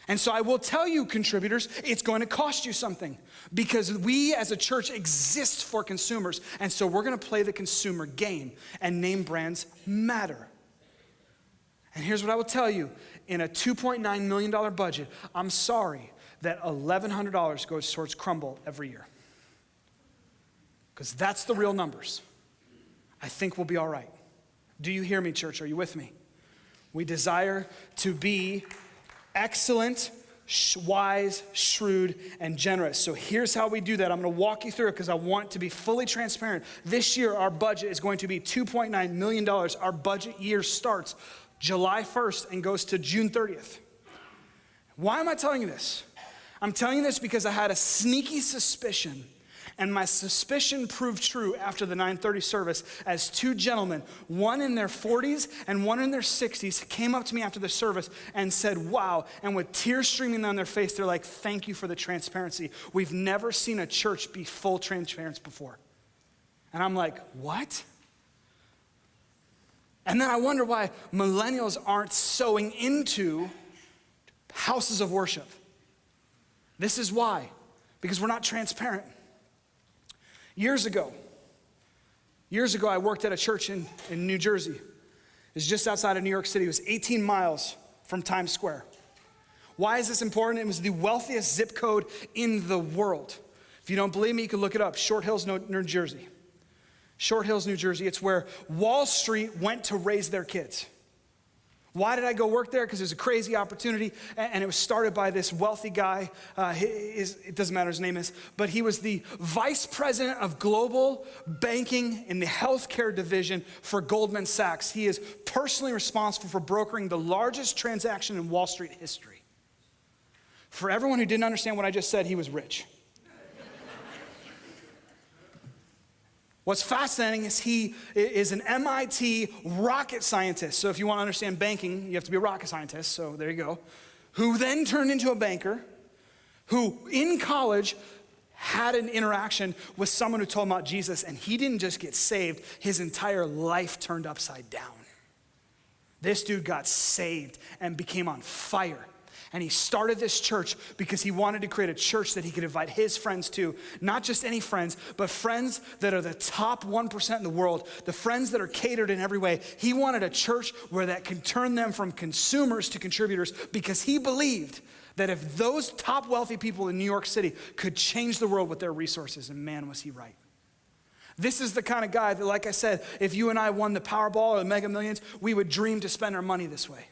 And so I will tell you, contributors, it's going to cost you something because we as a church exist for consumers. And so we're going to play the consumer game, and name brands matter. And here's what I will tell you. In a $2.9 million budget, I'm sorry that $1,100 goes towards Crumble every year. Because that's the real numbers. I think we'll be all right. Do you hear me, church? Are you with me? We desire to be excellent, wise, shrewd, and generous. So here's how we do that. I'm going to walk you through it because I want to be fully transparent. This year, our budget is going to be $2.9 million. Our budget year starts July 1st and goes to June 30th. Why am I telling you this? I'm telling you this because I had a sneaky suspicion, and my suspicion proved true after the 9:30 service, as two gentlemen, one in their 40s and one in their 60s, came up to me after the service and said, wow, and with tears streaming down their face, they're like, thank you for the transparency. We've never seen a church be full transparency before. And I'm like, what? And then I wonder why millennials aren't sowing into houses of worship. This is why, because we're not transparent. Years ago, I worked at a church in New Jersey. It was just outside of New York City. It was 18 miles from Times Square. Why is this important? It was the wealthiest zip code in the world. If you don't believe me, you can look it up. Short Hills, New Jersey. Short Hills, New Jersey. It's where Wall Street went to raise their kids. Why did I go work there? Because it was a crazy opportunity, and it was started by this wealthy guy. It doesn't matter what his name is, but he was the vice president of global banking in the healthcare division for Goldman Sachs. He is personally responsible for brokering the largest transaction in Wall Street history. For everyone who didn't understand what I just said, he was rich. What's fascinating is he is an MIT rocket scientist. So if you want to understand banking, you have to be a rocket scientist. So there you go. Who then turned into a banker, who in college had an interaction with someone who told him about Jesus, and he didn't just get saved, his entire life turned upside down. This dude got saved and became on fire. And he started this church because he wanted to create a church that he could invite his friends to. Not just any friends, but friends that are the top 1% in the world, the friends that are catered in every way. He wanted a church where that can turn them from consumers to contributors, because he believed that if those top wealthy people in New York City could change the world with their resources, and man, was he right. This is the kind of guy that, like I said, if you and I won the Powerball or the Mega Millions, we would dream to spend our money this way.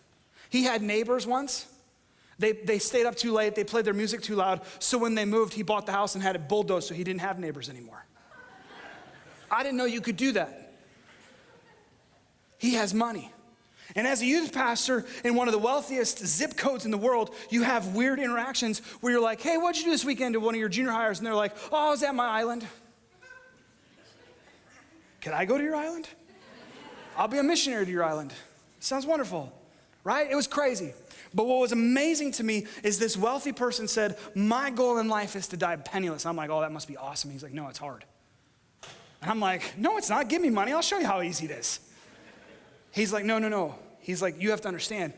He had neighbors once. They stayed up too late, they played their music too loud, so when they moved, he bought the house and had it bulldozed so he didn't have neighbors anymore. I didn't know you could do that. He has money. And as a youth pastor in one of the wealthiest zip codes in the world, you have weird interactions where you're like, hey, what'd you do this weekend to one of your junior hires? And they're like, oh, I was at my island. Can I go to your island? I'll be a missionary to your island. Sounds wonderful, right? It was crazy. But what was amazing to me is this wealthy person said, my goal in life is to die penniless. I'm like, oh, that must be awesome. He's like, no, it's hard. And I'm like, no, it's not. Give me money. I'll show you how easy it is. He's like, no. He's like, you have to understand,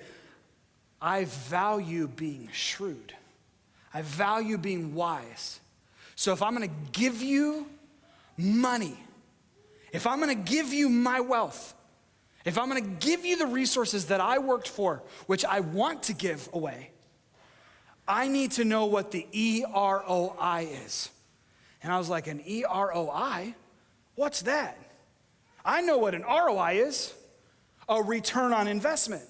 I value being shrewd. I value being wise. So if I'm going to give you money, if I'm going to give you my wealth, if I'm going to give you the resources that I worked for, which I want to give away, I need to know what the EROI is. And I was like, an EROI? What's that? I know what an ROI is, a return on investment.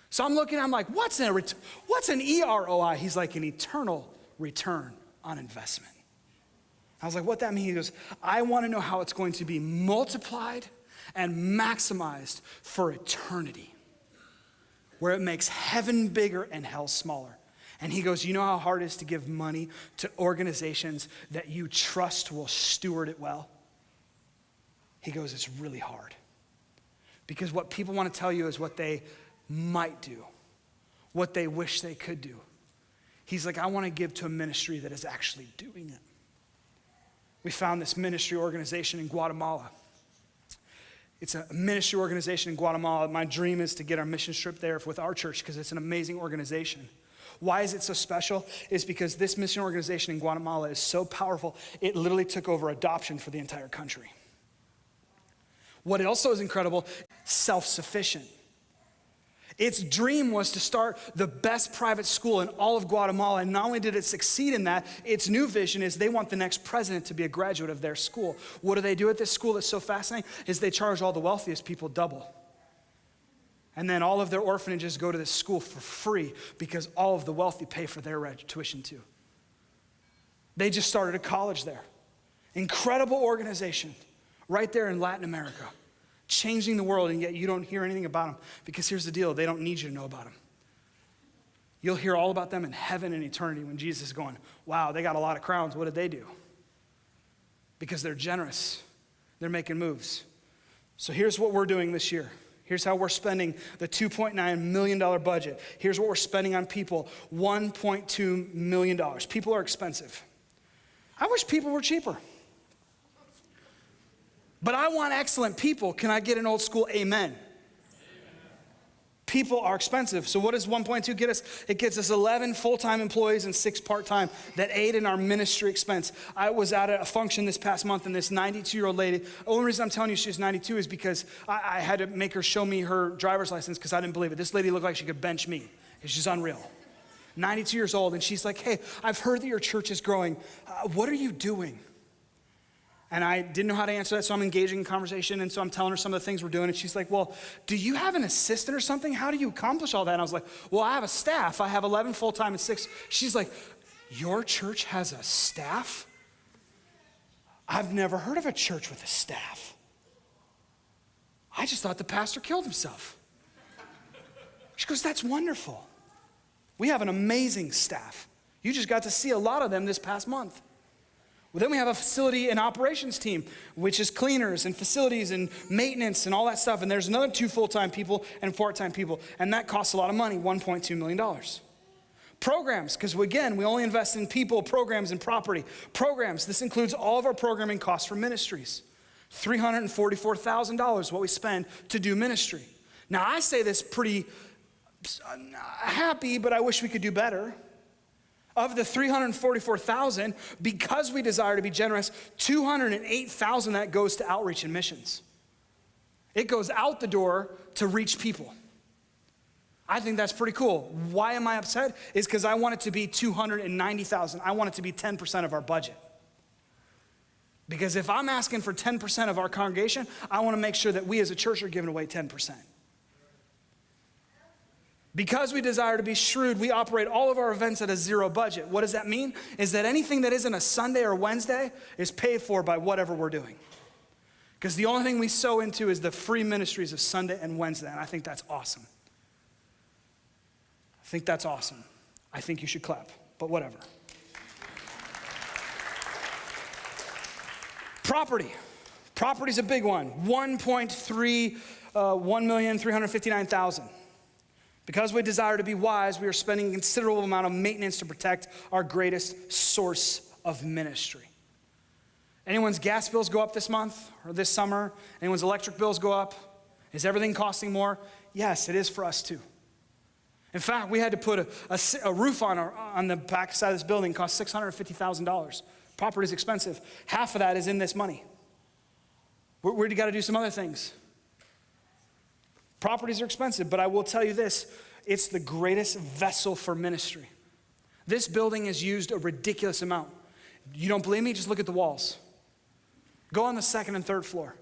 So I'm looking, I'm like, what's an EROI? He's like, an eternal return on investment. I was like, what that means? He goes, I want to know how it's going to be multiplied and maximized for eternity. where it makes heaven bigger and hell smaller. And he goes, you know how hard it is to give money to organizations that you trust will steward it well? He goes, it's really hard. Because what people want to tell you is what they might do, what they wish they could do. He's like, I want to give to a ministry that is actually doing it. We found this ministry organization in Guatemala. It's a ministry organization in Guatemala. My dream is to get our mission trip there with our church because it's an amazing organization. Why is it so special? Is because this mission organization in Guatemala is so powerful, it literally took over adoption for the entire country. What also is incredible, self-sufficient. Its dream was to start the best private school in all of Guatemala, and not only did it succeed in that, its new vision is they want the next president to be a graduate of their school. What do they do at this school that's so fascinating? Is they charge all the wealthiest people double. And then all of their orphanages go to this school for free because all of the wealthy pay for their tuition too. They just started a college there. Incredible organization right there in Latin America. Changing the world, and yet you don't hear anything about them because here's the deal, they don't need you to know about them. You'll hear all about them in heaven and eternity when Jesus is going, wow, they got a lot of crowns. What did they do? Because they're generous. They're making moves. So here's what we're doing this year. Here's how we're spending the $2.9 million budget. Here's what we're spending on people, $1.2 million. People are expensive. I wish people were cheaper. But I want excellent people. Can I get an old school amen? People are expensive. So what does 1.2 get us? It gets us 11 full-time employees and 6 part-time that aid in our ministry expense. I was at a function this past month, and this 92-year-old lady, the only reason I'm telling you she's 92 is because I had to make her show me her driver's license because I didn't believe it. This lady looked like she could bench me. She's unreal. 92 years old, and she's like, hey, I've heard that your church is growing. What are you doing? And I didn't know how to answer that, so I'm engaging in conversation, and so I'm telling her some of the things we're doing, and she's like, well, do you have an assistant or something? How do you accomplish all that? And I was like, well, I have a staff. I have 11 full-time and 6. She's like, your church has a staff? I've never heard of a church with a staff. I just thought the pastor killed himself. She goes, that's wonderful. We have an amazing staff. You just got to see a lot of them this past month. Well, then we have a facility and operations team, which is cleaners and facilities and maintenance and all that stuff. And there's another 2 full-time people and part-time people. And that costs a lot of money, $1.2 million. Programs, because again, we only invest in people, programs, and property. Programs, this includes all of our programming costs for ministries. $344,000 what we spend to do ministry. Now, I say this pretty happy, but I wish we could do better. Of the $344,000, because we desire to be generous, $208,000 that goes to outreach and missions. It goes out the door to reach people. I think that's pretty cool. Why am I upset? Is because I want it to be $290,000. I want it to be 10% of our budget. Because if I'm asking for 10% of our congregation, I want to make sure that we as a church are giving away 10%. Because we desire to be shrewd, we operate all of our events at a zero budget. What does that mean? Is that anything that isn't a Sunday or Wednesday is paid for by whatever we're doing. Because the only thing we sow into is the free ministries of Sunday and Wednesday, and I think that's awesome. I think that's awesome. I think you should clap, but whatever. Property. Property's a big one. $1,359,000. Because we desire to be wise, we are spending a considerable amount of maintenance to protect our greatest source of ministry. Anyone's gas bills go up this month or this summer? Anyone's electric bills go up? Is everything costing more? Yes, it is for us too. In fact, we had to put a roof on the back side of this building. It cost $650,000. Property is expensive. Half of that is in this money. We got to do some other things. Properties are expensive, but I will tell you this, it's the greatest vessel for ministry. This building is used a ridiculous amount. You don't believe me? Just look at the walls. Go on the 2nd and 3rd floor.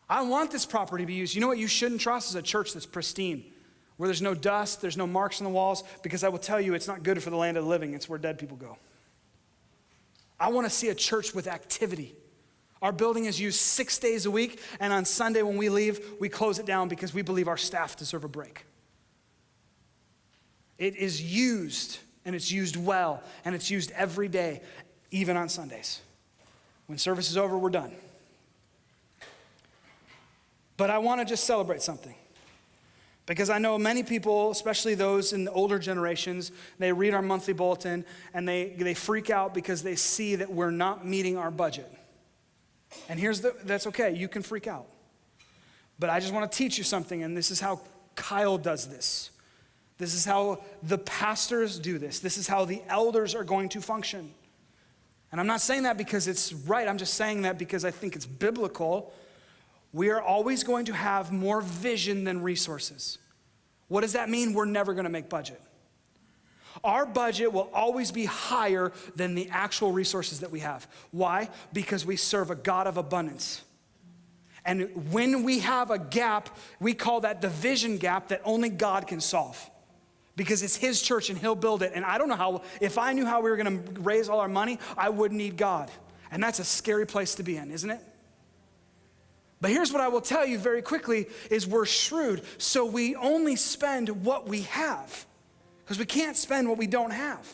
I want this property to be used. You know what you shouldn't trust is a church that's pristine, where there's no dust, there's no marks on the walls, because I will tell you it's not good for the land of the living. It's where dead people go. I want to see a church with activity. Our building is used 6 days a week, and on Sunday when we leave, we close it down because we believe our staff deserve a break. It is used, and it's used well, and it's used every day, even on Sundays. When service is over, we're done. But I want to just celebrate something. Because I know many people, especially those in the older generations, they read our monthly bulletin and they freak out because they see that we're not meeting our budget. And that's okay, you can freak out. But I just want to teach you something, and this is how Kyle does this. This is how the pastors do this. This is how the elders are going to function. And I'm not saying that because it's right, I'm just saying that because I think it's biblical. We are always going to have more vision than resources. What does that mean? We're never going to make budget. Our budget will always be higher than the actual resources that we have. Why? Because we serve a God of abundance. And when we have a gap, we call that the vision gap that only God can solve. Because it's his church and he'll build it. And I don't know how, if I knew how we were going to raise all our money, I wouldn't need God. And that's a scary place to be in, isn't it? But here's what I will tell you very quickly is we're shrewd, so we only spend what we have because we can't spend what we don't have.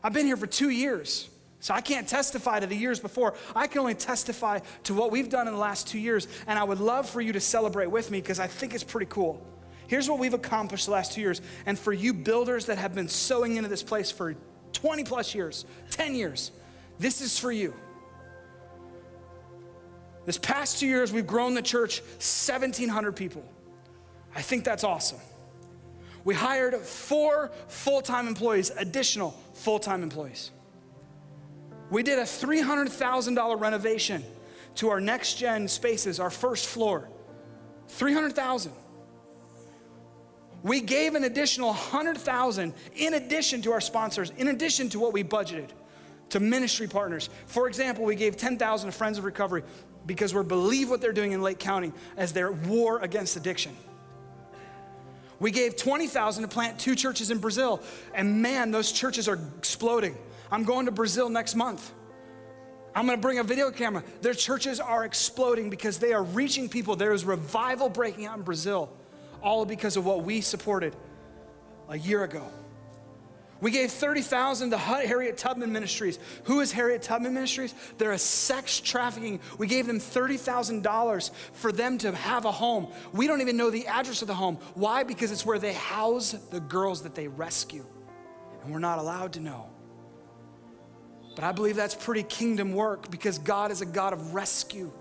I've been here for 2 years, so I can't testify to the years before. I can only testify to what we've done in the last 2 years, and I would love for you to celebrate with me because I think it's pretty cool. Here's what we've accomplished the last 2 years, and for you builders that have been sowing into this place for 20 plus years, 10 years, this is for you. This past 2 years, we've grown the church 1,700 people. I think that's awesome. We hired 4 full-time employees, additional full-time employees. We did a $300,000 renovation to our next-gen spaces, our first floor. $300,000. We gave an additional $100,000 in addition to our sponsors, in addition to what we budgeted, to ministry partners. For example, we gave $10,000 to Friends of Recovery because we believe what they're doing in Lake County as their war against addiction. We gave $20,000 to plant 2 churches in Brazil, and man, those churches are exploding. I'm going to Brazil next month. I'm gonna bring a video camera. Their churches are exploding because they are reaching people. There is revival breaking out in Brazil, all because of what we supported a year ago. We gave $30,000 to Harriet Tubman Ministries. Who is Harriet Tubman Ministries? They're a sex trafficking. We gave them $30,000 for them to have a home. We don't even know the address of the home. Why? Because it's where they house the girls that they rescue. And we're not allowed to know. But I believe that's pretty kingdom work because God is a God of rescue.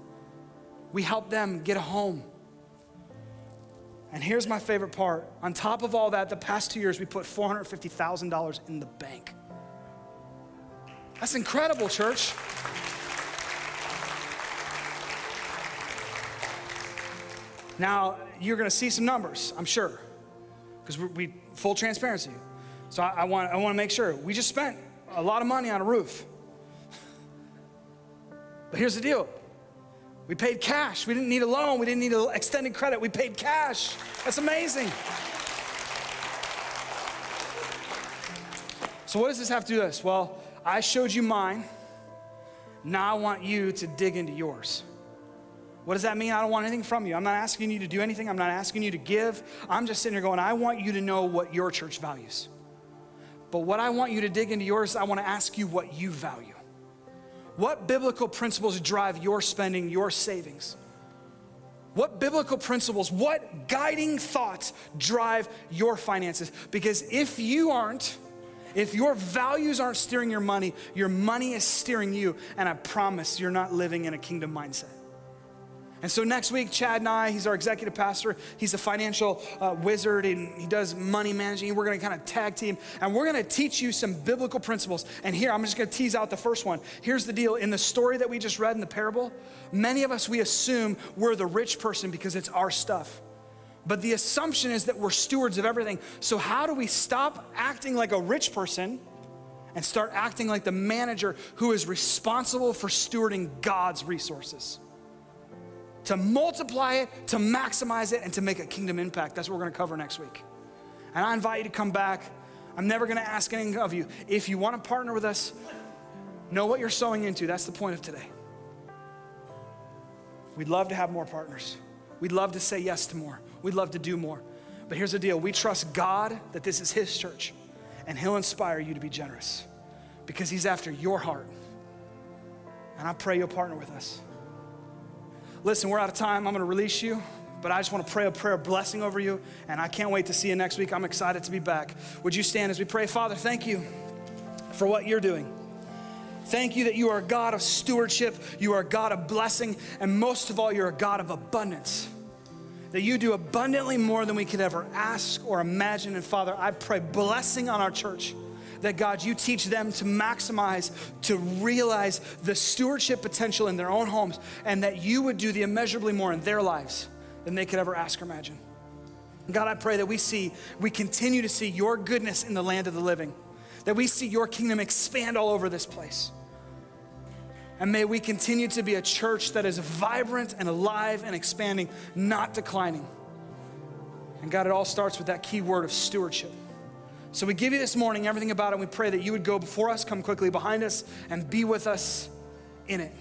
We help them get a home. And here's my favorite part. On top of all that, the past 2 years, we put $450,000 in the bank. That's incredible, church. Now, you're gonna see some numbers, I'm sure, because we full transparency. So I want to make sure. We just spent a lot of money on a roof. But here's the deal. We paid cash. We didn't need a loan. We didn't need an extended credit. We paid cash. That's amazing. So what does this have to do with this? Well, I showed you mine. Now I want you to dig into yours. What does that mean? I don't want anything from you. I'm not asking you to do anything. I'm not asking you to give. I'm just sitting here going, I want you to know what your church values. But what I want you to dig into yours, I want to ask you what you value. What biblical principles drive your spending, your savings? What biblical principles, what guiding thoughts drive your finances? Because if your values aren't steering your money is steering you, and I promise you're not living in a kingdom mindset. And so next week, Chad and I, he's our executive pastor. He's a financial wizard, and he does money managing. We're gonna kind of tag team, and we're gonna teach you some biblical principles. And here, I'm just gonna tease out the first one. Here's the deal. In the story that we just read in the parable, many of us, we assume we're the rich person because it's our stuff. But the assumption is that we're stewards of everything. So how do we stop acting like a rich person and start acting like the manager who is responsible for stewarding God's resources? To multiply it, to maximize it, and to make a kingdom impact. That's what we're gonna cover next week. And I invite you to come back. I'm never gonna ask anything of you. If you wanna partner with us, know what you're sowing into. That's the point of today. We'd love to have more partners. We'd love to say yes to more. We'd love to do more. But here's the deal. We trust God that this is his church, and he'll inspire you to be generous because he's after your heart. And I pray you'll partner with us. Listen, we're out of time. I'm going to release you, but I just want to pray a prayer of blessing over you, and I can't wait to see you next week. I'm excited to be back. Would you stand as we pray? Father, thank you for what you're doing. Thank you that you are a God of stewardship, you are a God of blessing, and most of all, you're a God of abundance. That you do abundantly more than we could ever ask or imagine. And Father, I pray blessing on our church, that God, you teach them to maximize, to realize the stewardship potential in their own homes, and that you would do the immeasurably more in their lives than they could ever ask or imagine. God, I pray that we continue to see your goodness in the land of the living, that we see your kingdom expand all over this place. And may we continue to be a church that is vibrant and alive and expanding, not declining. And God, it all starts with that key word of stewardship. So we give you this morning everything about it, and we pray that you would go before us, come quickly behind us, and be with us in it.